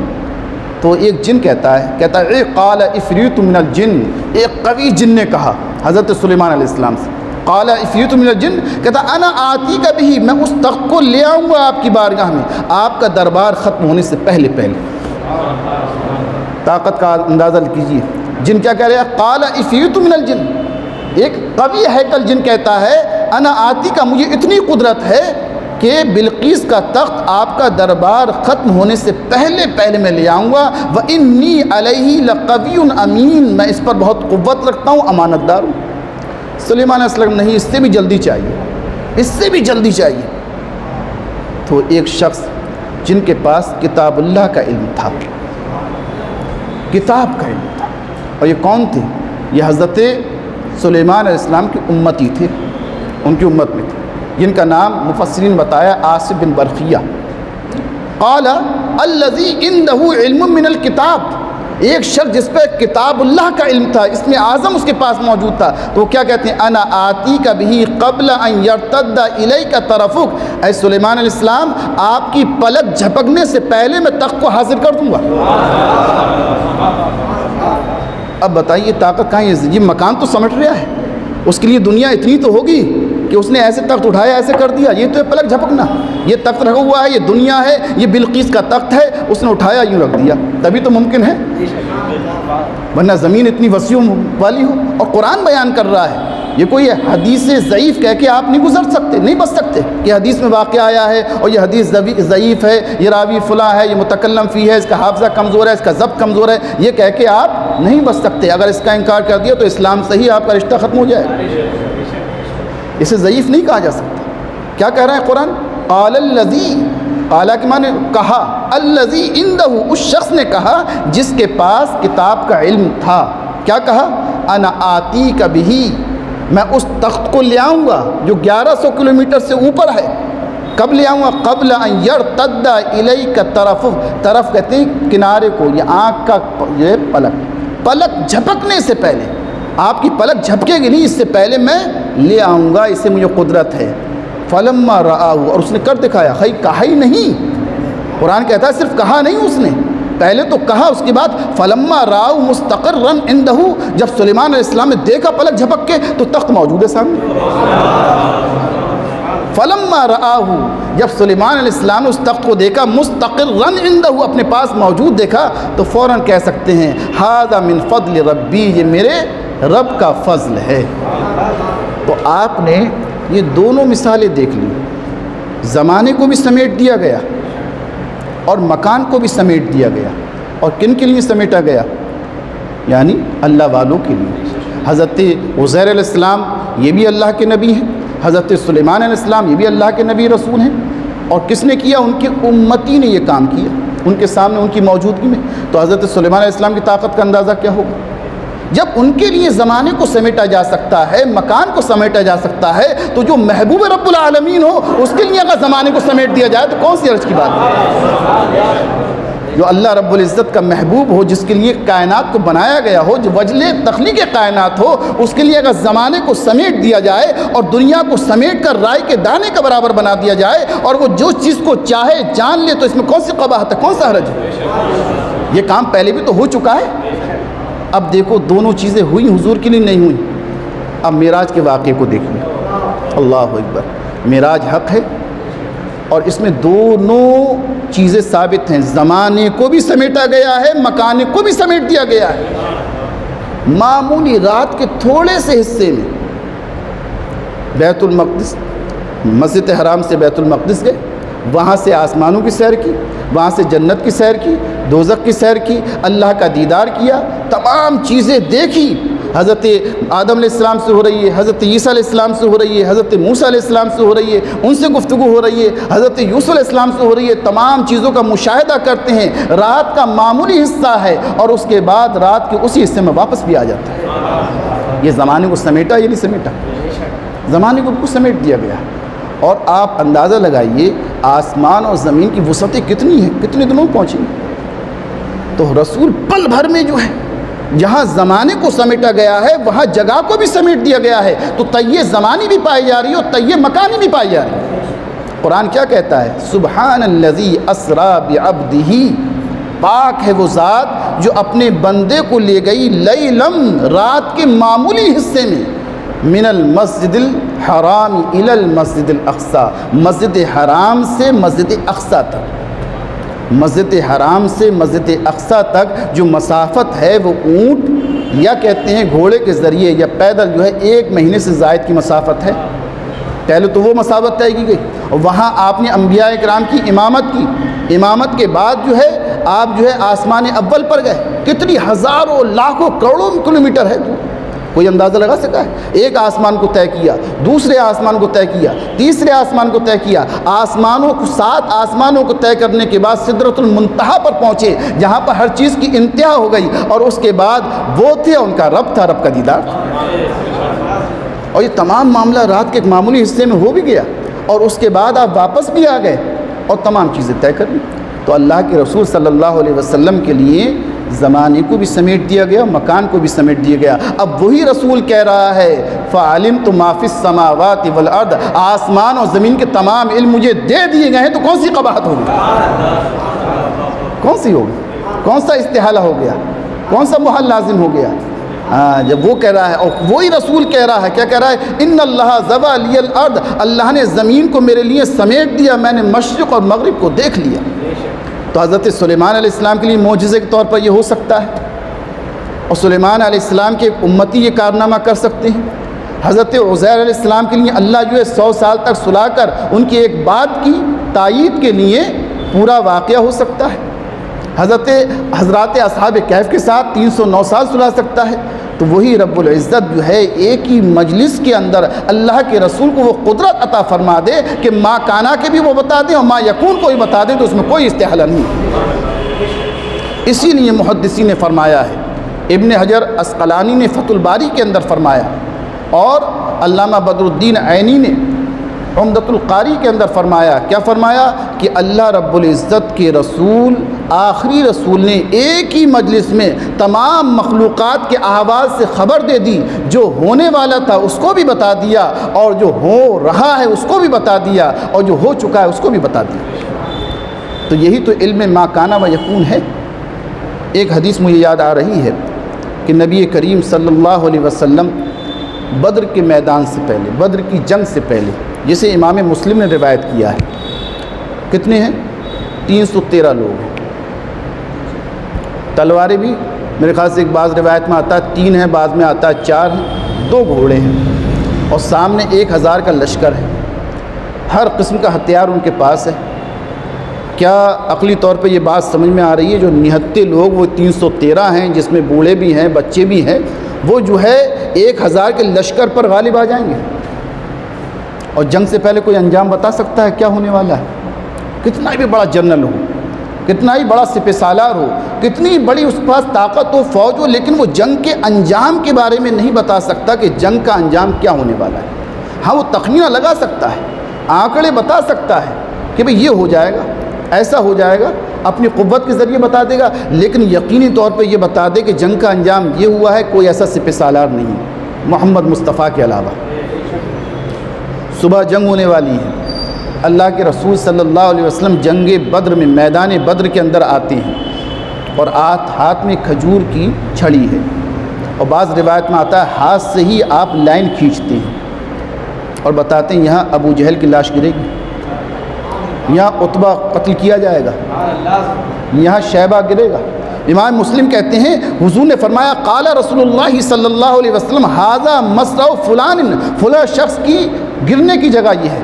تو ایک جن کہتا ہے قال عفریت من الجن، ایک قوی جن نے کہا حضرت سلیمان علیہ السلام سے، قال عفریت من الجن، کہتا انا آتی کا بھی، میں اس تخت کو لے آؤں گا آپ کی بارگاہ میں، آپ کا دربار ختم ہونے سے پہلے طاقت کا اندازہ کیجیے۔ جن کیا کہہ رہے ہیں؟ قال عفریت من الجن، ایک قوی ہیکل جن کہتا ہے انا آتی کا، مجھے اتنی قدرت ہے کہ بلقیس کا تخت آپ کا دربار ختم ہونے سے پہلے میں لے آؤں گا، وَإِنِّي عَلَيْهِ لَقَوِيٌّ أَمِينٌ، میں اس پر بہت قوت رکھتا ہوں، امانت دار ہوں۔ سلیمان علیہ السلام، نہیں، اس سے بھی جلدی چاہیے، اس سے بھی جلدی چاہیے۔ تو ایک شخص جن کے پاس کتاب اللہ کا علم تھا، کتاب کا علم تھا، اور یہ کون تھے؟ یہ حضرت سلیمان علیہ السلام کی امتی تھے، ان کی امت میں تھے، جن کا نام مفسرین بتایا آصف بن برقیہ۔ قال الذی عندہ علم من الکتاب، ایک شخص جس پہ کتاب اللہ کا علم تھا، اس میں اعظم اس کے پاس موجود تھا، تو وہ کیا کہتے ہیں؟ انا آتی کا بھی قبل ان یرتد الیک طرفک، اے سلیمان علیہ السلام، آپ کی پلک جھپکنے سے پہلے میں تخت کو حاصل کر دوں گا۔ اب بتائیے یہ طاقت کہاں ہے؟ یہ مکان تو سمٹ رہا ہے، اس کے لیے دنیا اتنی تو ہوگی کہ اس نے ایسے تخت اٹھایا، ایسے کر دیا، یہ تو ہے پلک جھپکنا۔ یہ تخت رکھا ہوا ہے، یہ دنیا ہے، یہ بلقیس کا تخت ہے، اس نے اٹھایا یوں رکھ دیا، تبھی تو ممکن ہے، ورنہ زمین اتنی وسیع والی ہو۔ اور قرآن بیان کر رہا ہے، یہ کوئی حدیث ضعیف کہہ کے آپ نہیں گزر سکتے، نہیں بچ سکتے کہ حدیث میں واقعہ آیا ہے اور یہ حدیث ضعیف ہے، یہ راوی فلاں ہے، یہ متکلم فی ہے، اس کا حافظہ کمزور ہے، اس کا ضبط کمزور ہے، یہ کہہ کے آپ نہیں بچ سکتے۔ اگر اس کا انکار کر دیا تو اسلام سے ہی آپ کا رشتہ ختم ہو جائے، اسے ضعیف نہیں کہا جا سکتا۔ کیا کہہ رہا ہے قرآن؟ قال الذی، قالا کے معنی کہا، الذی عندہ، اس شخص نے کہا جس کے پاس کتاب کا علم تھا، کیا کہا؟ انا آتی کا بھی، میں اس تخت کو لے آؤں گا جو 1100 کلومیٹر سے اوپر ہے۔ کب لے آؤں گا؟ قبل ان یرتد الیک طرف، طرف کہتے ہیں کنارے کو، یہ آنکھ کا یہ پلک جھپکنے سے پہلے، آپ کی پلک جھپکے گی نہیں، اس سے پہلے میں لے آؤں گا، اس سے مجھے قدرت ہے۔ فلما رآہ، اور اس نے کر دکھایا، خی کہا ہی نہیں، قرآن کہتا ہے صرف کہا نہیں، اس نے پہلے تو کہا، اس کے بعد فلما رآہ مستقرا عندہ، جب سلیمان علیہ السلام نے دیکھا پلک جھپک کے تو تخت موجود ہے سامنے۔ فلما رآہ، جب سلیمان علیہ السلام نے اس تخت کو دیکھا، مستقرا عندہ، اپنے پاس موجود دیکھا، تو فوراً کہہ سکتے ہیں ھذا من فضل ربی، یہ میرے رب کا فضل ہے۔ تو آپ نے یہ دونوں مثالیں دیکھ لی، زمانے کو بھی سمیٹ دیا گیا اور مکان کو بھی سمیٹ دیا گیا۔ اور کن کے لیے سمیٹا گیا؟ یعنی اللہ والوں کے لیے۔ حضرت عزیر علیہ السلام یہ بھی اللہ کے نبی ہیں، حضرت سلیمان علیہ السلام یہ بھی اللہ کے نبی رسول ہیں، اور کس نے کیا؟ ان کی امتی نے یہ کام کیا ان کے سامنے، ان کی موجودگی میں۔ تو حضرت سلیمان علیہ السلام کی طاقت کا اندازہ کیا ہوگا؟ جب ان کے لیے زمانے کو سمیٹا جا سکتا ہے، مکان کو سمیٹا جا سکتا ہے، تو جو محبوب رب العالمین ہو اس کے لیے اگر زمانے کو سمیٹ دیا جائے تو کون سی عرض کی بات ہے؟ جو اللہ رب العزت کا محبوب ہو، جس کے لیے کائنات کو بنایا گیا ہو، جو وجل تخلیق کائنات ہو، اس کے لیے اگر زمانے کو سمیٹ دیا جائے اور دنیا کو سمیٹ کر رائے کے دانے کا برابر بنا دیا جائے، اور وہ جو چیز کو چاہے جان لے، تو اس میں کون سی قباحت ہے، کون سا حرج ہے؟ یہ کام پہلے بھی تو ہو چکا ہے۔ اب دیکھو دونوں چیزیں ہوئی حضور کے لیے نہیں ہوئی۔ اب معراج کے واقعے کو دیکھیں، اللہ اکبر۔ معراج حق ہے اور اس میں دونوں چیزیں ثابت ہیں، زمانے کو بھی سمیٹا گیا ہے، مکان کو بھی سمیٹ دیا گیا ہے۔ معمولی رات کے تھوڑے سے حصے میں بیت المقدس، مسجد حرام سے بیت المقدس گئے، وہاں سے آسمانوں کی سیر کی، وہاں سے جنت کی سیر کی، دوزخ کی سیر کی، اللہ کا دیدار کیا، تمام چیزیں دیکھی۔ حضرت آدم علیہ السلام سے ہو رہی ہے، حضرت عیسیٰ علیہ السلام سے ہو رہی ہے، حضرت موسیٰ علیہ السلام سے ہو رہی ہے، ان سے گفتگو ہو رہی ہے، حضرت یوسف علیہ السلام سے ہو رہی ہے، تمام چیزوں کا مشاہدہ کرتے ہیں۔ رات کا معمولی حصہ ہے اور اس کے بعد رات کے اسی حصے میں واپس بھی آ جاتا ہے۔ یہ زمانے کو سمیٹا یا نہیں سمیٹا؟ زمانے کو سمیٹ دیا گیا۔ اور آپ اندازہ لگائیے آسمان اور زمین کی وسعتیں کتنی ہیں، کتنے دنوں پہنچیں گے۔ تو رسول پل بھر میں جو ہے، جہاں زمانے کو سمیٹا گیا ہے وہاں جگہ کو بھی سمیٹ دیا گیا ہے، تو تیہ زمانی بھی پائی جا رہی ہے اور تیہ مکانی بھی پائی جا رہی ہے۔ قرآن کیا کہتا ہے؟ سبحان الذی اسری بعبدہ، پاک ہے وہ ذات جو اپنے بندے کو لے گئی لیلم، رات کے معمولی حصے میں، من المسجد الحرام الی المسجد الاقصی، مسجد حرام سے مسجد اقصی تک۔ مسجد حرام سے مسجد اقصی تک جو مسافت ہے وہ اونٹ یا کہتے ہیں گھوڑے کے ذریعے یا پیدل جو ہے 1 مہینے سے زائد کی مسافت ہے۔ پہلے تو وہ مسافت طے کی گئی، اور وہاں آپ نے انبیاء کرام کی امامت کی، امامت کے بعد جو ہے آپ جو ہے آسمان اول پر گئے۔ کتنی ہزاروں لاکھوں کروڑوں کلومیٹر ہے، کوئی اندازہ لگا سکا ہے؟ ایک آسمان کو طے کیا، دوسرے آسمان کو طے کیا، تیسرے آسمان کو طے کیا، آسمانوں کو 7 آسمانوں کو طے کرنے کے بعد سدرۃ المنتہا پر پہنچے، جہاں پر ہر چیز کی انتہا ہو گئی، اور اس کے بعد وہ تھے، ان کا رب تھا، رب کا دیدار تھا۔ اور یہ تمام معاملہ رات کے ایک معمولی حصے میں ہو بھی گیا، اور اس کے بعد آپ واپس بھی آ گئے اور تمام چیزیں طے کر لی۔ تو اللہ کے رسول صلی اللہ علیہ وسلم کے لیے زمانے کو بھی سمیٹ دیا گیا، مکان کو بھی سمیٹ دیا گیا۔ اب وہی رسول کہہ رہا ہے فَعَلِمْتُ مَا فِي السَّمَاوَاتِ وَالْأَرْضِ، آسمان اور زمین کے تمام علم مجھے دے دیے گئے ہیں، تو کون سی قباحت ہوگی؟ کون سی ہوگی؟ کون سا استحالہ ہو گیا؟ کون سا محل لازم ہو گیا؟ جب وہ کہہ رہا ہے، اور وہی رسول کہہ رہا ہے، کیا کہہ رہا ہے؟ ان اللہ ذوَا لی الارض، اللہ نے زمین کو میرے لیے سمیٹ دیا، میں نے مشرق اور مغرب کو دیکھ لیا۔ تو حضرت سلیمان علیہ السلام کے لیے معجزے کے طور پر یہ ہو سکتا ہے، اور سلیمان علیہ السلام کے امتی یہ کارنامہ کر سکتے ہیں۔ حضرت عزیر علیہ السلام کے لیے اللہ جو ہے 100 سال تک سلا کر ان کی ایک بات کی تائید کے لیے پورا واقعہ ہو سکتا ہے۔ حضرات اصحاب کہف کے ساتھ 309 سال سلا سکتا ہے۔ تو وہی رب العزت جو ہے ایک ہی مجلس کے اندر اللہ کے رسول کو وہ قدرت عطا فرما دے کہ ما کانا کے بھی وہ بتا دیں اور ما یکون کو بھی بتا دیں، تو اس میں کوئی استحالہ نہیں۔ اسی لیے محدثین نے فرمایا ہے، ابن حجر عسقلانی نے فتح الباری کے اندر فرمایا، اور علامہ بدر الدین عینی نے عمدۃ القاری کے اندر فرمایا، کیا فرمایا؟ کہ اللہ رب العزت کے رسول، آخری رسول نے ایک ہی مجلس میں تمام مخلوقات کے احوال سے خبر دے دی، جو ہونے والا تھا اس کو بھی بتا دیا، اور جو ہو رہا ہے اس کو بھی بتا دیا، اور جو ہو چکا ہے اس کو بھی بتا دیا۔ تو یہی تو علم ما کانا و یکون ہے۔ ایک حدیث مجھے یاد آ رہی ہے کہ نبی کریم صلی اللہ علیہ وسلم بدر کے میدان سے پہلے، بدر کی جنگ سے پہلے، جسے امام مسلم نے روایت کیا ہے، کتنے ہیں؟ 313 لوگ ہیں۔ تلواریں بھی میرے خیال سے ایک بعض روایت میں آتا ہے 3 ہیں، بعض میں آتا ہے 4 ہیں، 2 گھوڑے ہیں، اور سامنے 1000 کا لشکر ہے۔ ہر قسم کا ہتھیار ان کے پاس ہے۔ کیا عقلی طور پہ یہ بات سمجھ میں آ رہی ہے جو نہتے لوگ وہ 313 ہیں جس میں بوڑھے بھی ہیں بچے بھی ہیں، وہ جو ہے 1000 کے لشکر پر غالب آ جائیں گے؟ اور جنگ سے پہلے کوئی انجام بتا سکتا ہے کیا ہونے والا ہے؟ کتنا بھی بڑا جنرل ہو، کتنا ہی بڑا سپہ سالار ہو، کتنی بڑی اس کے پاس طاقت ہو، فوج ہو، لیکن وہ جنگ کے انجام کے بارے میں نہیں بتا سکتا کہ جنگ کا انجام کیا ہونے والا ہے۔ ہاں وہ تخمینہ لگا سکتا ہے، آنکڑے بتا سکتا ہے کہ بھئی یہ ہو جائے گا، ایسا ہو جائے گا، اپنی قوت کے ذریعے بتا دے گا، لیکن یقینی طور پہ یہ بتا دے کہ جنگ کا انجام یہ ہوا ہے، کوئی ایسا سپہ سالار نہیں محمد مصطفیٰ کے علاوہ۔ صبح جنگ ہونے والی ہے، اللہ کے رسول صلی اللہ علیہ وسلم جنگ بدر میں میدان بدر کے اندر آتے ہیں اور ہاتھ میں کھجور کی چھڑی ہے، اور بعض روایت میں آتا ہے ہاتھ سے ہی آپ لائن کھینچتے ہیں اور بتاتے ہیں یہاں ابو جہل کی لاش گرے گی، یہاں عتبہ قتل کیا جائے گا، یہاں شیبہ گرے گا۔ امام مسلم کہتے ہیں حضور نے فرمایا قال رسول اللہ صلی اللہ علیہ وسلم ھذا مصرع فلان، فلاں شخص کی گرنے کی جگہ یہ ہے،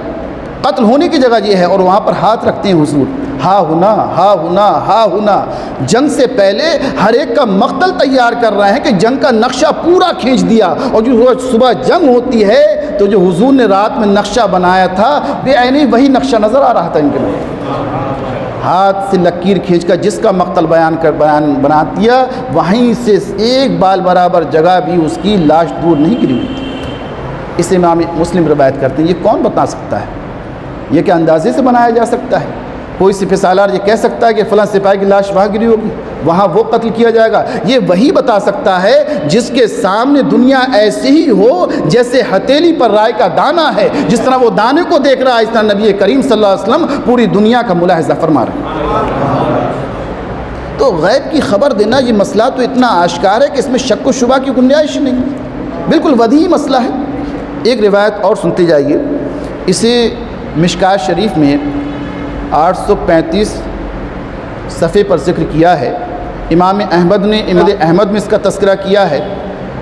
قتل ہونے کی جگہ یہ ہے، اور وہاں پر ہاتھ رکھتے ہیں حضور، ہا ہونا ہا ہونا ہا ہونا۔ جنگ سے پہلے ہر ایک کا مقتل تیار کر رہے ہیں کہ جنگ کا نقشہ پورا کھینچ دیا، اور جو صبح جنگ ہوتی ہے تو جو حضور نے رات میں نقشہ بنایا تھا بے عینی وہی نقشہ نظر آ رہا تھا ان کے لیے، ہاتھ سے لکیر کھینچ کر جس کا مقتل بنا دیا، وہیں سے ایک بال برابر جگہ بھی اس کی لاش دور نہیں گری ہوئی تھی۔ اسے امام مسلم روایت کرتے ہیں۔ یہ کون بتا سکتا ہے؟ یہ کہ اندازے سے بنایا جا سکتا ہے؟ کوئی سپہ سالار یہ کہہ سکتا ہے کہ فلاں سپاہی کی لاش وہاں گری ہوگی، وہاں وہ قتل کیا جائے گا؟ یہ وہی بتا سکتا ہے جس کے سامنے دنیا ایسی ہی ہو جیسے ہتھیلی پر رائے کا دانہ ہے، جس طرح وہ دانے کو دیکھ رہا ہے اس طرح نبی کریم صلی اللہ علیہ وسلم پوری دنیا کا ملاحظہ فرما رہے ہیں۔ تو غیب کی خبر دینا یہ مسئلہ تو اتنا آشکار ہے کہ اس میں شک و شبہ کی گنجائش نہیں، بالکل وضیح مسئلہ ہے۔ ایک روایت اور سنتے جائیے، اسے مشکات شریف میں 835 صفحے پر ذکر کیا ہے، امام احمد نے احمد میں اس کا تذکرہ کیا ہے،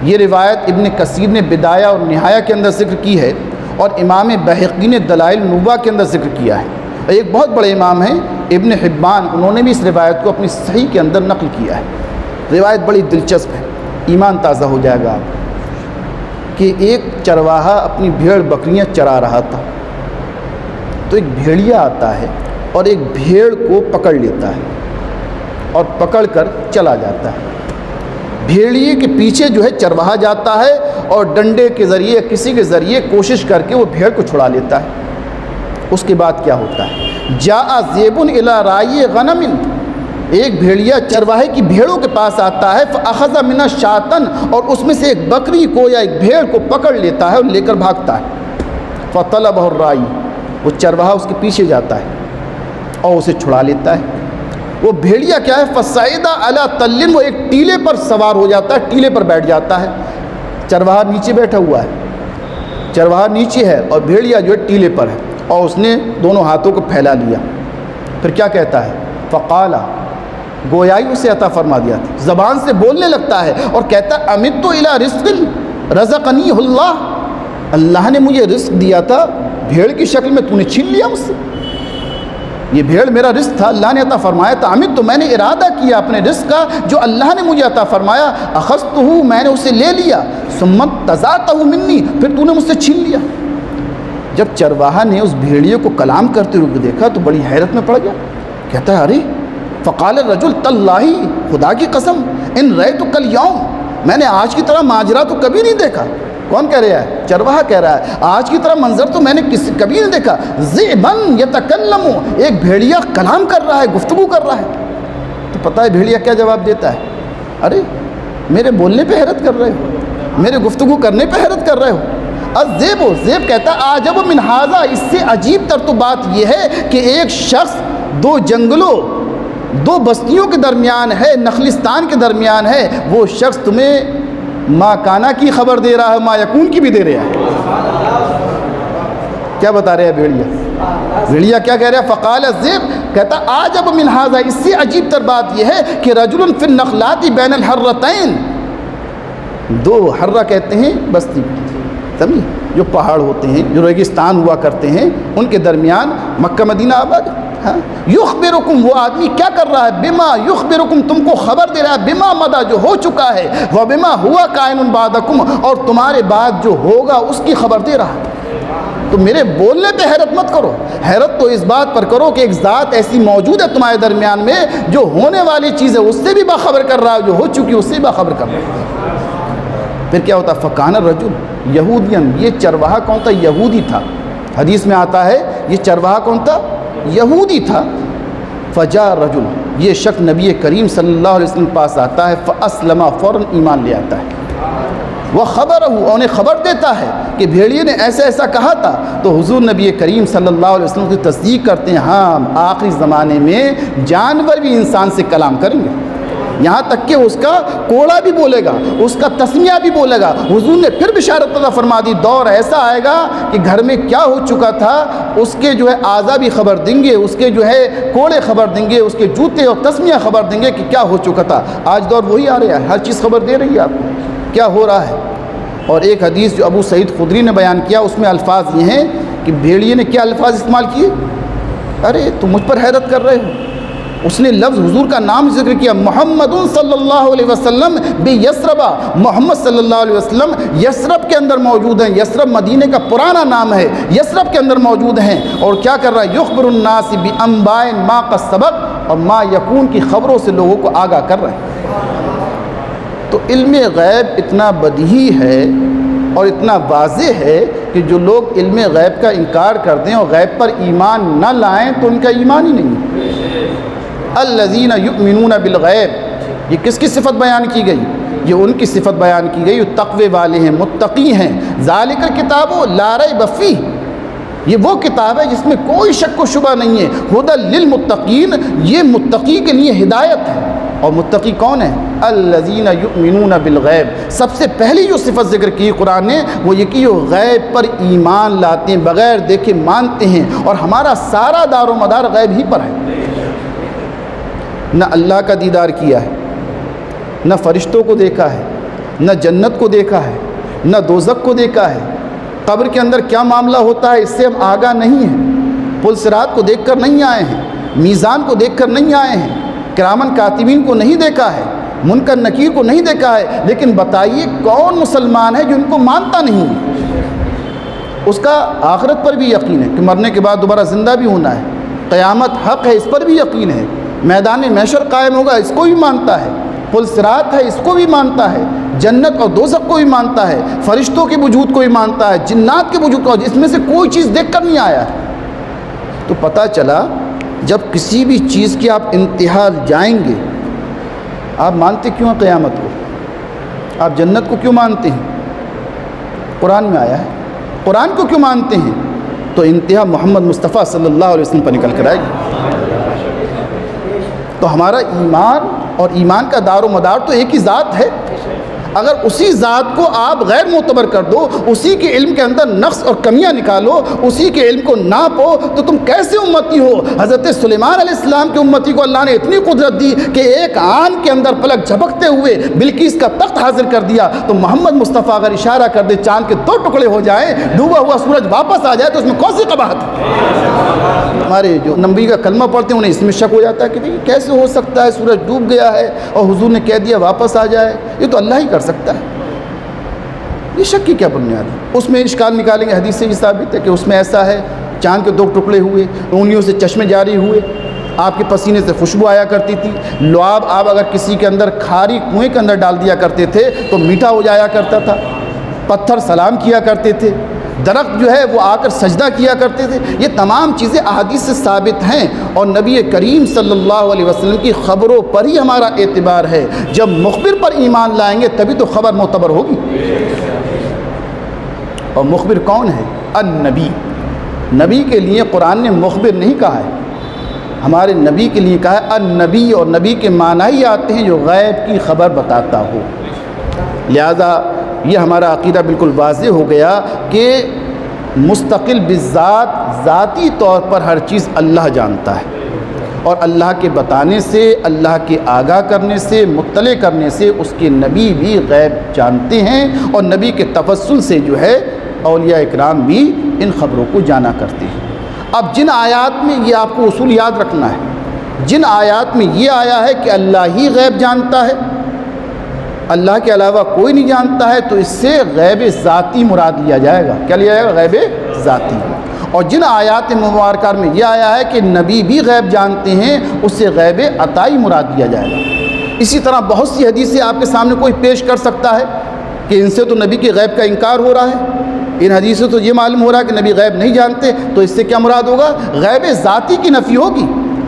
یہ روایت ابن کثیر نے بدایہ اور نہایہ کے اندر ذکر کی ہے، اور امام بہقی نے دلائل النبوہ کے اندر ذکر کیا ہے۔ ایک بہت بڑے امام ہیں ابن حبان، انہوں نے بھی اس روایت کو اپنی صحیح کے اندر نقل کیا ہے۔ روایت بڑی دلچسپ ہے، ایمان تازہ ہو جائے گا آپ، کہ ایک چرواہا اپنی بھیڑ بکریاں چرا رہا تھا، تو ایک بھیڑیا آتا ہے اور ایک بھیڑ کو پکڑ لیتا ہے اور پکڑ کر چلا جاتا ہے۔ بھیڑیے کے پیچھے جو ہے چرواہا جاتا ہے اور ڈنڈے کے ذریعے کسی کے ذریعے کوشش کر کے وہ بھیڑ کو چھڑا لیتا ہے۔ اس کے بعد کیا ہوتا ہے؟ جاء ذئب الی راعی غنم، ایک بھیڑیا چرواہے کی بھیڑوں کے پاس آتا ہے، فاخذ منها شاة، اور اس میں سے ایک بکری کو یا ایک بھیڑ کو پکڑ لیتا ہے اور لے کر بھاگتا ہے۔ فطلبہ الراعی، وہ چرواہا اس کے پیچھے جاتا ہے اور اسے چھڑا لیتا ہے۔ وہ بھیڑیا کیا ہے؟ فصعد علی تل، وہ ایک ٹیلے پر سوار ہو جاتا ہے، ٹیلے پر بیٹھ جاتا ہے۔ چرواہا نیچے بیٹھا ہوا ہے، چرواہا نیچے ہے اور بھیڑیا جو ہے ٹیلے پر ہے، اور اس نے دونوں ہاتھوں کو پھیلا لیا۔ پھر کیا کہتا ہے؟ فقالا، گویائی اسے عطا فرما دیا تھا، زبان سے بولنے لگتا ہے اور کہتا ہے امدت الی رزق رزقنی اللہ، اللہ نے مجھے رزق دیا تھا، بھیڑ کی شکل میں تو نے چھین لیا مجھ سے، یہ بھیڑ میرا رزق تھا، اللہ نے عطا فرمایا تھا، امد تو میں نے ارادہ کیا اپنے رزق کا جو اللہ نے مجھے عطا فرمایا، اخذتہ، میں نے اسے لے لیا، ثم انتزعتہ منی، پھر تو نے مجھ سے چھین لیا۔ جب چرواہا نے اس بھیڑیے کو کلام کرتے ہوئے دیکھا تو بڑی حیرت میں پڑ گیا، کہتا ہے ارے، فقال الرجل تاللہ، خدا کی قسم، ان رأیتک الیوم، میں نے آج کی طرح ماجرا تو کبھی نہیں دیکھا۔ کون کہہ رہا ہے؟ چرواہا کہہ رہا ہے، آج کی طرح منظر تو میں نے کبھی نہیں دیکھا۔ ذئبن یتکلم، ایک بھیڑیا کلام کر رہا ہے، گفتگو کر رہا ہے۔ تو پتہ ہے بھیڑیا کیا جواب دیتا ہے؟ ارے میرے بولنے پہ حیرت کر رہے ہو، میرے گفتگو کرنے پہ حیرت کر رہے ہو۔ الذئب، ذئب کہتا ہے عجب من ھذا، اس سے عجیب تر تو بات یہ ہے کہ ایک شخص دو جنگلوں، دو بستیوں کے درمیان ہے، نخلستان کے درمیان ہے، وہ شخص تمہیں ما کانا کی خبر دے رہا ہے، ما یکون کی بھی دے رہا ہے۔ کیا بتا رہے ہیں بھیڑیا؟ بھیڑیا کیا کہہ رہا ہے؟ فقال الذئب، کہتا عجب من ھذا، اس سے عجیب تر بات یہ ہے کہ رجل فی النخلات بین الحرتین، دو حرہ کہتے ہیں بستی، سمجھے، جو پہاڑ ہوتے ہیں، جو ریگستان ہوا کرتے ہیں، ان کے درمیان مکہ مدینہ آباد، ہاں یخبرکم، وہ آدمی کیا کر رہا ہے؟ بما یخبرکم، تم کو خبر دے رہا ہے، بما مدہ، جو ہو چکا ہے، وبما ہوا کائن بعدکم، اور تمہارے بعد جو ہوگا اس کی خبر دے رہا ہے۔ تو میرے بولنے پہ حیرت مت کرو، حیرت تو اس بات پر کرو کہ ایک ذات ایسی موجود ہے تمہارے درمیان میں جو ہونے والی چیز ہے اس سے بھی باخبر کر رہا ہے، جو ہو چکی اس سے بھی باخبر کر رہا ہے۔ پھر کیا ہوتا؟ فکان الرجل یہودین، یہ چرواہا کون تھا؟ یہودی تھا۔ حدیث میں آتا ہے یہ چرواہا کون تھا؟ یہودی تھا۔ فجاء رجل، یہ شخص نبی کریم صلی اللہ علیہ وسلم پاس آتا ہے، فاسلم، فوراً ایمان لے آتا ہے۔ وہ خبرہ، انہیں خبر دیتا ہے کہ بھیڑیے نے ایسا ایسا کہا تھا، تو حضور نبی کریم صلی اللہ علیہ وسلم کی تصدیق کرتے ہیں، ہاں آخری زمانے میں جانور بھی انسان سے کلام کریں گے، یہاں تک کہ اس کا کوڑا بھی بولے گا، اس کا تسمیہ بھی بولے گا۔ حضور نے پھر بشارت عطا فرما دی، دور ایسا آئے گا کہ گھر میں کیا ہو چکا تھا اس کے جو ہے اعضا بھی خبر دیں گے، اس کے جو ہے کوڑے خبر دیں گے، اس کے جوتے اور تسمیہ خبر دیں گے کہ کیا ہو چکا تھا۔ آج دور وہی آ رہا ہے، ہر چیز خبر دے رہی ہے آپ کو کیا ہو رہا ہے۔ اور ایک حدیث جو ابو سعید خدری نے بیان کیا، اس میں الفاظ یہ ہیں کہ بھیڑیے نے کیا الفاظ استعمال کیے؟ ارے تم مجھ پر حیرت کر رہے ہو، اس نے لفظ حضور کا نام ذکر کیا، محمد صلی اللہ علیہ وسلم بیسربا، محمد صلی اللہ علیہ وسلم یسرب کے اندر موجود ہیں۔ یسرب مدینے کا پرانا نام ہے، یسرب کے اندر موجود ہیں۔ اور کیا کر رہا ہے؟ یخبر الناس بانباء ما قد سبق، اور ما یکون کی خبروں سے لوگوں کو آگاہ کر رہے ہیں۔ تو علم غیب اتنا بدیہی ہے اور اتنا واضح ہے کہ جو لوگ علم غیب کا انکار کرتے ہیں اور غیب پر ایمان نہ لائیں تو ان کا ایمان ہی نہیں ہے۔ الذین یؤمنون بالغیب، یہ کس کی صفت بیان کی گئی؟ یہ ان کی صفت بیان کی گئی جو تقوی والے ہیں، متقی ہیں۔ ذالک الکتاب لا ریب فیہ، یہ وہ کتاب ہے جس میں کوئی شک و شبہ نہیں ہے۔ ھدی للمتقین، یہ متقی کے لیے ہدایت ہے۔ اور متقی کون ہے؟ الذین یؤمنون بالغیب، سب سے پہلی جو صفت ذکر کی قرآن نے وہ یہ کہ وہ غیب پر ایمان لاتے ہیں، بغیر دیکھے مانتے ہیں، اور ہمارا سارا دار و مدار غیب ہی پر ہے۔ نہ اللہ کا دیدار کیا ہے، نہ فرشتوں کو دیکھا ہے، نہ جنت کو دیکھا ہے، نہ دوزخ کو دیکھا ہے، قبر کے اندر کیا معاملہ ہوتا ہے اس سے ہم آگاہ نہیں ہیں، پل صراط کو دیکھ کر نہیں آئے ہیں، میزان کو دیکھ کر نہیں آئے ہیں، کرامن کاتبین کو نہیں دیکھا ہے، منکر نکیر کو نہیں دیکھا ہے۔ لیکن بتائیے کون مسلمان ہے جو ان کو مانتا نہیں ہے؟ اس کا آخرت پر بھی یقین ہے کہ مرنے کے بعد دوبارہ زندہ بھی ہونا ہے، قیامت حق ہے اس پر بھی یقین ہے، میدان محشر قائم ہوگا اس کو بھی مانتا ہے، پل صراط ہے اس کو بھی مانتا ہے، جنت اور دوزخ کو بھی مانتا ہے، فرشتوں کے وجود کو بھی مانتا ہے، جنات کے وجود کو، جس میں سے کوئی چیز دیکھ کر نہیں آیا ہے۔ تو پتہ چلا جب کسی بھی چیز کی آپ انتہا جائیں گے، آپ مانتے کیوں ہیں قیامت کو؟ آپ جنت کو کیوں مانتے ہیں؟ قرآن میں آیا ہے۔ قرآن کو کیوں مانتے ہیں؟ تو انتہا محمد مصطفیٰ صلی اللہ علیہ وسلم پر نکل کر آئے گی۔ تو ہمارا ایمان اور ایمان کا دار و مدار تو ایک ہی ذات ہے۔ اگر اسی ذات کو آپ غیر معتبر کر دو، اسی کے علم کے اندر نقص اور کمیاں نکالو، اسی کے علم کو ناپو، تو تم کیسے امتی ہو؟ حضرت سلیمان علیہ السلام کی امتی کو اللہ نے اتنی قدرت دی کہ ایک آن کے اندر پلک جھپکتے ہوئے بلقیس کا تخت حاضر کر دیا۔ تو محمد مصطفیٰ اگر اشارہ کر دے چاند کے 2 ٹکڑے ہو جائیں، ڈوبا ہوا سورج واپس آ جائے، تو اس میں کون سی قباحت ہے؟ ہمارے جو نبی کا کلمہ پڑھتے ہیں انہیں اس میں شک ہو جاتا ہے کہ دیکھیے کیسے ہو سکتا ہے سورج ڈوب گیا ہے اور حضور نے کہہ دیا واپس آ جائے، یہ تو اللہ ہی کر سکتا ہے۔ یہ شک کی کیا بنیاد ہے؟ اس میں اشکال نکالیں گے، حدیث سے یہ ثابت ہے کہ اس میں ایسا ہے، چاند کے 2 ٹکڑے ہوئے، انگلیوں سے چشمے جاری ہوئے، آپ کے پسینے سے خوشبو آیا کرتی تھی، لعاب آپ اگر کسی کے اندر کھاری کنویں کے اندر ڈال دیا کرتے تھے تو میٹھا ہو جایا کرتا تھا، پتھر سلام کیا کرتے تھے، درخت جو ہے وہ آ کر سجدہ کیا کرتے تھے۔ یہ تمام چیزیں احادیث سے ثابت ہیں، اور نبی کریم صلی اللہ علیہ وسلم کی خبروں پر ہی ہمارا اعتبار ہے۔ جب مخبر پر ایمان لائیں گے تبھی تو خبر معتبر ہوگی۔ اور مخبر کون ہے؟ النبی۔ نبی کے لیے قرآن نے مخبر نہیں کہا ہے، ہمارے نبی کے لیے کہا ہے النبی، اور نبی کے معنی ہی آتے ہیں جو غیب کی خبر بتاتا ہو۔ لہذا یہ ہمارا عقیدہ بالکل واضح ہو گیا کہ مستقل بالذات، ذاتی طور پر ہر چیز اللہ جانتا ہے، اور اللہ کے بتانے سے، اللہ کے آگاہ کرنے سے، مطلع کرنے سے اس کے نبی بھی غیب جانتے ہیں، اور نبی کے تفصل سے جو ہے اولیاء اکرام بھی ان خبروں کو جانا کرتے ہیں۔ اب جن آیات میں یہ آپ کو اصول یاد رکھنا ہے، جن آیات میں یہ آیا ہے کہ اللہ ہی غیب جانتا ہے، اللہ کے علاوہ کوئی نہیں جانتا ہے، تو اس سے غیب ذاتی مراد لیا جائے گا۔ کیا لیا جائے گا؟ غیب ذاتی۔ اور جن آیات مبارکہ میں یہ آیا ہے کہ نبی بھی غیب جانتے ہیں، اس سے غیب عطائی مراد لیا جائے گا۔ اسی طرح بہت سی حدیثیں آپ کے سامنے کوئی پیش کر سکتا ہے کہ ان سے تو نبی کے غیب کا انکار ہو رہا ہے، ان حدیثوں تو یہ معلوم ہو رہا ہے کہ نبی غیب نہیں جانتے، تو اس سے کیا مراد ہوگا؟ غیب ذاتی کی نفی ہوگی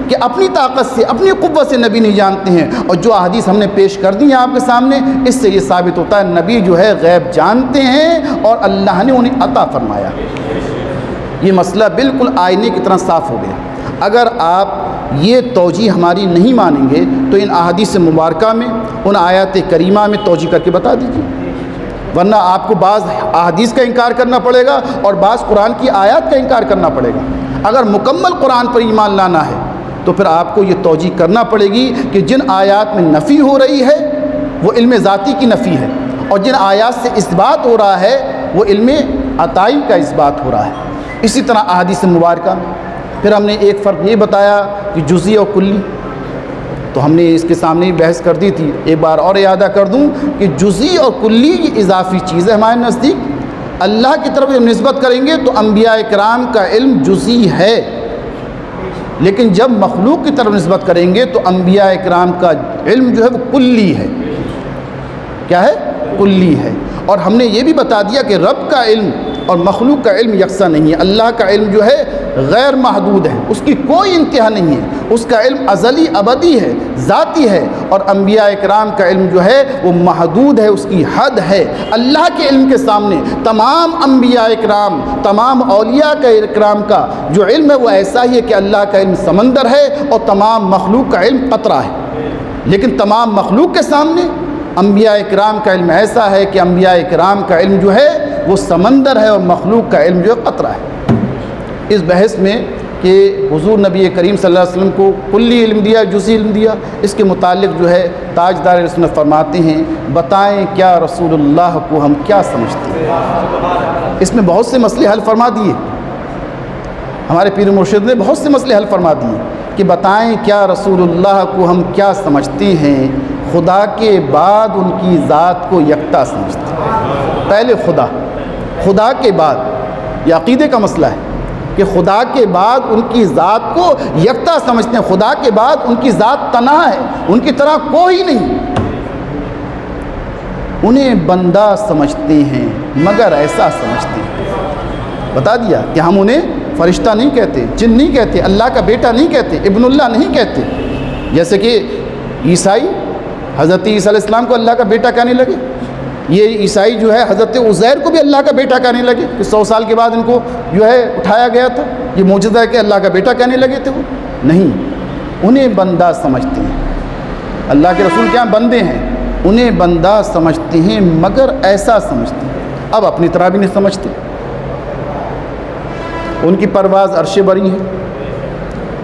کہ اپنی طاقت سے، اپنی قوت سے نبی نہیں جانتے ہیں۔ اور جو احادیث ہم نے پیش کر دی ہیں آپ کے سامنے، اس سے یہ ثابت ہوتا ہے نبی جو ہے غیب جانتے ہیں اور اللہ نے انہیں عطا فرمایا۔ یہ مسئلہ بالکل آئینے کی طرح صاف ہو گیا۔ اگر آپ یہ توجیہ ہماری نہیں مانیں گے تو ان احادیث مبارکہ میں، ان آیات کریمہ میں توجیہ کر کے بتا دیجیے، ورنہ آپ کو بعض احادیث کا انکار کرنا پڑے گا اور بعض قرآن کی آیات کا انکار کرنا پڑے گا۔ اگر مکمل قرآن پر ایمان لانا ہے تو پھر آپ کو یہ توجیہ کرنا پڑے گی کہ جن آیات میں نفی ہو رہی ہے وہ علم ذاتی کی نفی ہے، اور جن آیات سے اثبات ہو رہا ہے وہ علم عطائی کا اثبات ہو رہا ہے۔ اسی طرح احادیث مبارکہ میں پھر ہم نے ایک فرق یہ بتایا کہ جزئی اور کلی، تو ہم نے اس کے سامنے ہی بحث کر دی تھی، ایک بار اور اعادہ کر دوں کہ جزئی اور کلی یہ اضافی چیز ہے ہمارے نزدیک۔ اللہ کی طرف جب نسبت کریں گے تو انبیاء کرام کا علم جزئی ہے، لیکن جب مخلوق کی طرف نسبت کریں گے تو انبیاء کرام کا علم جو ہے وہ کلی ہے۔ کیا ہے؟ کلی ہے۔ اور ہم نے یہ بھی بتا دیا کہ رب کا علم اور مخلوق کا علم یکساں نہیں ہے۔ اللہ کا علم جو ہے غیر محدود ہے، اس کی کوئی انتہا نہیں ہے، اس کا علم ازلی ابدی ہے، ذاتی ہے، اور انبیاء کرام کا علم جو ہے وہ محدود ہے، اس کی حد ہے۔ اللہ کے علم کے سامنے تمام انبیاء کرام، تمام اولیاء کا کرام کا جو علم ہے وہ ایسا ہی ہے کہ اللہ کا علم سمندر ہے اور تمام مخلوق کا علم قطرہ ہے۔ لیکن تمام مخلوق کے سامنے انبیاء کرام کا علم ایسا ہے کہ انبیاء کرام کا علم جو ہے وہ سمندر ہے اور مخلوق کا علم جو ہے قطرہ ہے۔ اس بحث میں کہ حضور نبی کریم صلی اللہ علیہ وسلم کو کلی علم دیا، جزئی علم دیا، اس کے متعلق جو ہے تاجدار سنت فرماتے ہیں، بتائیں کیا رسول اللہ کو ہم کیا سمجھتے ہیں۔ اس میں بہت سے مسئلے حل فرما دیے، ہمارے پیر مرشد نے بہت سے مسئلے حل فرما دیے کہ بتائیں کیا رسول اللہ کو ہم کیا سمجھتے ہیں۔ خدا کے بعد ان کی ذات کو یکتا سمجھتے ہیں۔ پہلے خدا کے بعد، یہ عقیدے کا مسئلہ ہے کہ خدا کے بعد ان کی ذات کو یکتا سمجھتے ہیں۔ خدا کے بعد ان کی ذات تنہا ہے، ان کی طرح کوئی نہیں۔ انہیں بندہ سمجھتے ہیں مگر ایسا سمجھتے ہیں۔ بتا دیا کہ ہم انہیں فرشتہ نہیں کہتے، جن نہیں کہتے، اللہ کا بیٹا نہیں کہتے، ابن اللہ نہیں کہتے۔ جیسے کہ عیسائی حضرت عیسیٰ علیہ السلام کو اللہ کا بیٹا کہنے لگے، یہ عیسائی جو ہے حضرت عزیر کو بھی اللہ کا بیٹا کہنے لگے کہ 100 سال کے بعد ان کو جو ہے اٹھایا گیا تھا، یہ معجزہ ہے کہ اللہ کا بیٹا کہنے لگے تھے وہ نہیں۔ انہیں بندہ سمجھتے ہیں، اللہ کے رسول کیا بندے ہیں، انہیں بندہ سمجھتے ہیں مگر ایسا سمجھتے ہیں۔ اب اپنی طرح بھی نہیں سمجھتے۔ ان کی پرواز عرش بری ہے،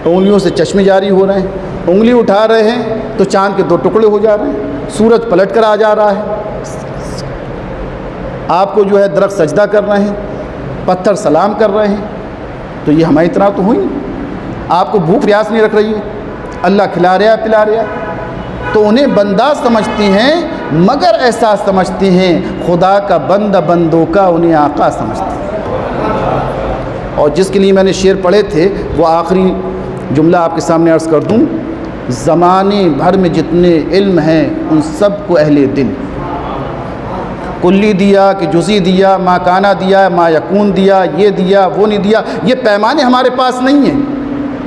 انگلیوں سے چشمے جاری ہو رہے ہیں، انگلی اٹھا رہے ہیں تو چاند کے 2 ٹکڑے ہو جا رہے ہیں، سورج پلٹ کر آ جا رہا ہے، آپ کو جو ہے درخت سجدہ کر رہے ہیں، پتھر سلام کر رہے ہیں، تو یہ ہماری طرح تو ہوئی نہیں۔ آپ کو بھوک پیاس نہیں رکھ رہی ہے، اللہ کھلا رہا ہے پلا رہا ہے، تو انہیں بندہ سمجھتے ہیں مگر ایسا سمجھتے ہیں خدا کا بندہ بندوں کا انہیں آقا سمجھتے ہیں۔ اور جس کے لیے میں نے شعر پڑھے تھے وہ آخری جملہ آپ کے سامنے عرض کر دوں، زمانے بھر میں جتنے علم ہیں ان سب کو اہل دل، کلی دیا کہ جزئی دیا، ما کانا دیا، ما یکون دیا، یہ دیا وہ نہیں دیا، یہ پیمانے ہمارے پاس نہیں ہیں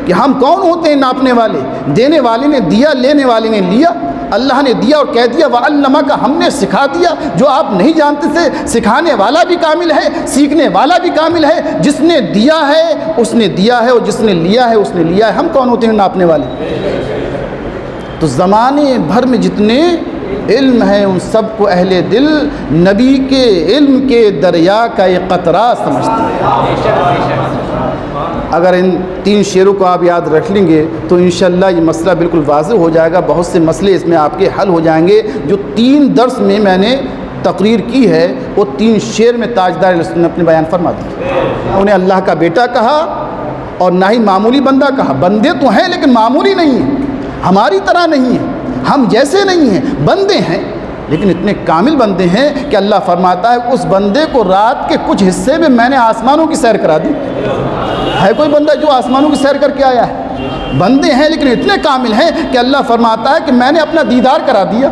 کہ ہم کون ہوتے ہیں ناپنے والے۔ دینے والے نے دیا، لینے والے نے لیا، اللہ نے دیا اور کہہ دیا وَعَلَّمَكَ، ہم نے سکھا دیا جو آپ نہیں جانتے تھے۔ سکھانے والا بھی کامل ہے، سیکھنے والا بھی کامل ہے، جس نے دیا ہے اس نے دیا ہے اور جس نے لیا ہے اس نے لیا ہے۔ ہم کون ہوتے ہیں ناپنے والے؟ تو زمانے بھر میں جتنے علم ہیں ان سب کو اہل دل نبی کے علم کے دریا کا ایک قطرہ سمجھتے ہیں۔ اگر ان 3 شعروں کو آپ یاد رکھ لیں گے تو انشاءاللہ یہ مسئلہ بالکل واضح ہو جائے گا، بہت سے مسئلے اس میں آپ کے حل ہو جائیں گے۔ جو 3 درس میں نے تقریر کی ہے وہ 3 شعر میں تاجدار سنت نے بیان فرما دی۔ انہیں اللہ کا بیٹا کہا اور نہ ہی معمولی بندہ کہا. بندے تو ہیں لیکن معمولی نہیں ہیں, ہماری طرح نہیں ہیں, ہم جیسے نہیں ہیں, بندے ہیں لیکن اتنے کامل بندے ہیں کہ اللہ فرماتا ہے اس بندے کو رات کے کچھ حصے میں میں نے آسمانوں کی سیر کرا دی. ہے کوئی بندہ جو آسمانوں کی سیر کر کے آیا ہے؟ بندے ہیں لیکن اتنے کامل ہیں کہ اللہ فرماتا ہے کہ میں نے اپنا دیدار کرا دیا.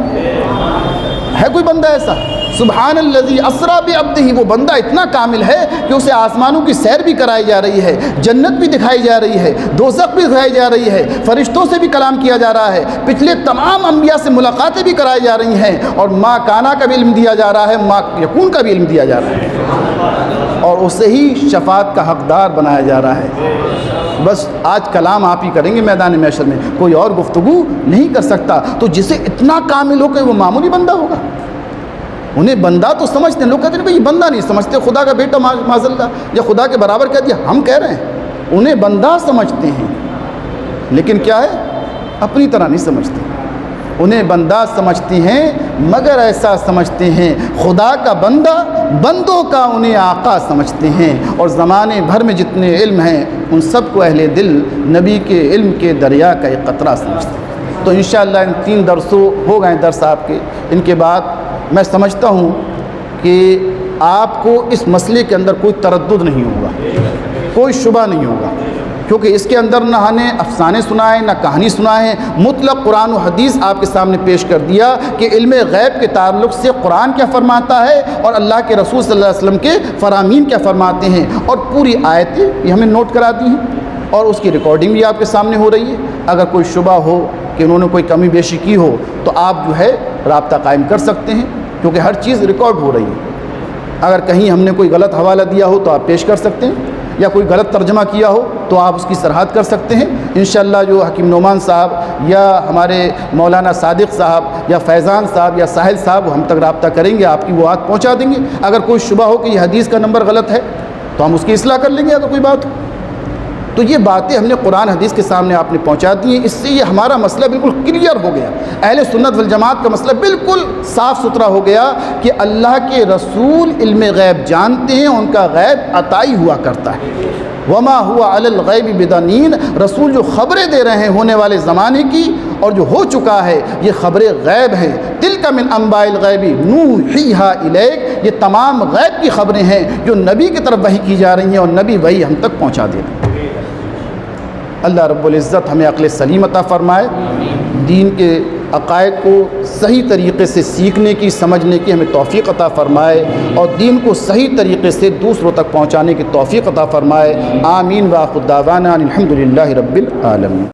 ہے کوئی بندہ ایسا؟ سبحان الذی اسریٰ بعبدہ. وہ بندہ اتنا کامل ہے کہ اسے آسمانوں کی سیر بھی کرائی جا رہی ہے, جنت بھی دکھائی جا رہی ہے, دوزخ بھی دکھائی جا رہی ہے, فرشتوں سے بھی کلام کیا جا رہا ہے, پچھلے تمام انبیاء سے ملاقاتیں بھی کرائی جا رہی ہیں, اور ما کانا کا بھی علم دیا جا رہا ہے, ما یکون کا بھی علم دیا جا رہا ہے, اور اسے ہی شفاعت کا حقدار بنایا جا رہا ہے. بس آج کلام آپ ہی کریں گے میدان محشر میں, کوئی اور گفتگو نہیں کر سکتا. تو جسے اتنا کامل ہو کہ وہ معمولی بندہ ہوگا. انہیں بندہ تو سمجھتے ہیں, لوگ کہتے ہیں بھائی یہ بندہ نہیں سمجھتے, خدا کا بیٹا معاذ اللہ یا خدا کے برابر کہہ دیا. ہم کہہ رہے ہیں انہیں بندہ سمجھتے ہیں لیکن کیا ہے, اپنی طرح نہیں سمجھتے. انہیں بندہ سمجھتے ہیں مگر ایسا سمجھتے ہیں خدا کا بندہ, بندوں کا انہیں آقا سمجھتے ہیں. اور زمانے بھر میں جتنے علم ہیں ان سب کو اہل دل نبی کے علم کے دریا کا ایک قطرہ سمجھتے ہیں. تو انشاءاللہ ان 3 درسوں ہو گئے درس آپ کے. ان کے بعد میں سمجھتا ہوں کہ آپ کو اس مسئلے کے اندر کوئی تردد نہیں ہوگا, کوئی شبہ نہیں ہوگا, کیونکہ اس کے اندر نہ ہمیں افسانے سنائے نہ کہانی سنائے, مطلق قرآن و حدیث آپ کے سامنے پیش کر دیا کہ علم غیب کے تعلق سے قرآن کیا فرماتا ہے اور اللہ کے رسول صلی اللہ علیہ وسلم کے فرامین کیا فرماتے ہیں, اور پوری آیتیں یہ ہمیں نوٹ کرا دی ہیں, اور اس کی ریکارڈنگ بھی آپ کے سامنے ہو رہی ہے. اگر کوئی شبہ ہو کہ انہوں نے کوئی کمی بیشی کی ہو تو آپ جو ہے رابطہ قائم کر سکتے ہیں, کیونکہ ہر چیز ریکارڈ ہو رہی ہے. اگر کہیں ہم نے کوئی غلط حوالہ دیا ہو تو آپ پیش کر سکتے ہیں, یا کوئی غلط ترجمہ کیا ہو تو آپ اس کی سرحد کر سکتے ہیں. انشاءاللہ جو حکیم نعمان صاحب یا ہمارے مولانا صادق صاحب یا فیضان صاحب یا ساحل صاحب ہم تک رابطہ کریں گے, آپ کی وہ بات پہنچا دیں گے. اگر کوئی شبہ ہو کہ یہ حدیث کا نمبر غلط ہے تو ہم اس کی اصلاح کر لیں گے اگر کوئی بات ہو. تو یہ باتیں ہم نے قرآن حدیث کے سامنے آپ نے پہنچا دی ہیں. اس سے یہ ہمارا مسئلہ بالکل کلیئر ہو گیا. اہل سنت والجماعت کا مسئلہ بالکل صاف ستھرا ہو گیا کہ اللہ کے رسول علم غیب جانتے ہیں, ان کا غیب عطائی ہوا کرتا ہے. وما ہوا علی الغیب بدنین, رسول جو خبریں دے رہے ہیں ہونے والے زمانے کی اور جو ہو چکا ہے یہ خبریں غیب ہیں. تلک من انباء الغیب نوحیہا الیک, یہ تمام غیب کی خبریں ہیں جو نبی کی طرف وحی کی جا رہی ہیں اور نبی وحی ہم تک پہنچا دے رہے ہیں. اللہ رب العزت ہمیں عقل سلیم عطا فرمائے, دین کے عقائد کو صحیح طریقے سے سیکھنے کی, سمجھنے کی ہمیں توفیق عطا فرمائے, اور دین کو صحیح طریقے سے دوسروں تک پہنچانے کی توفیق عطا فرمائے. آمین. وآخر دعوانا الحمدللہ رب العالمین.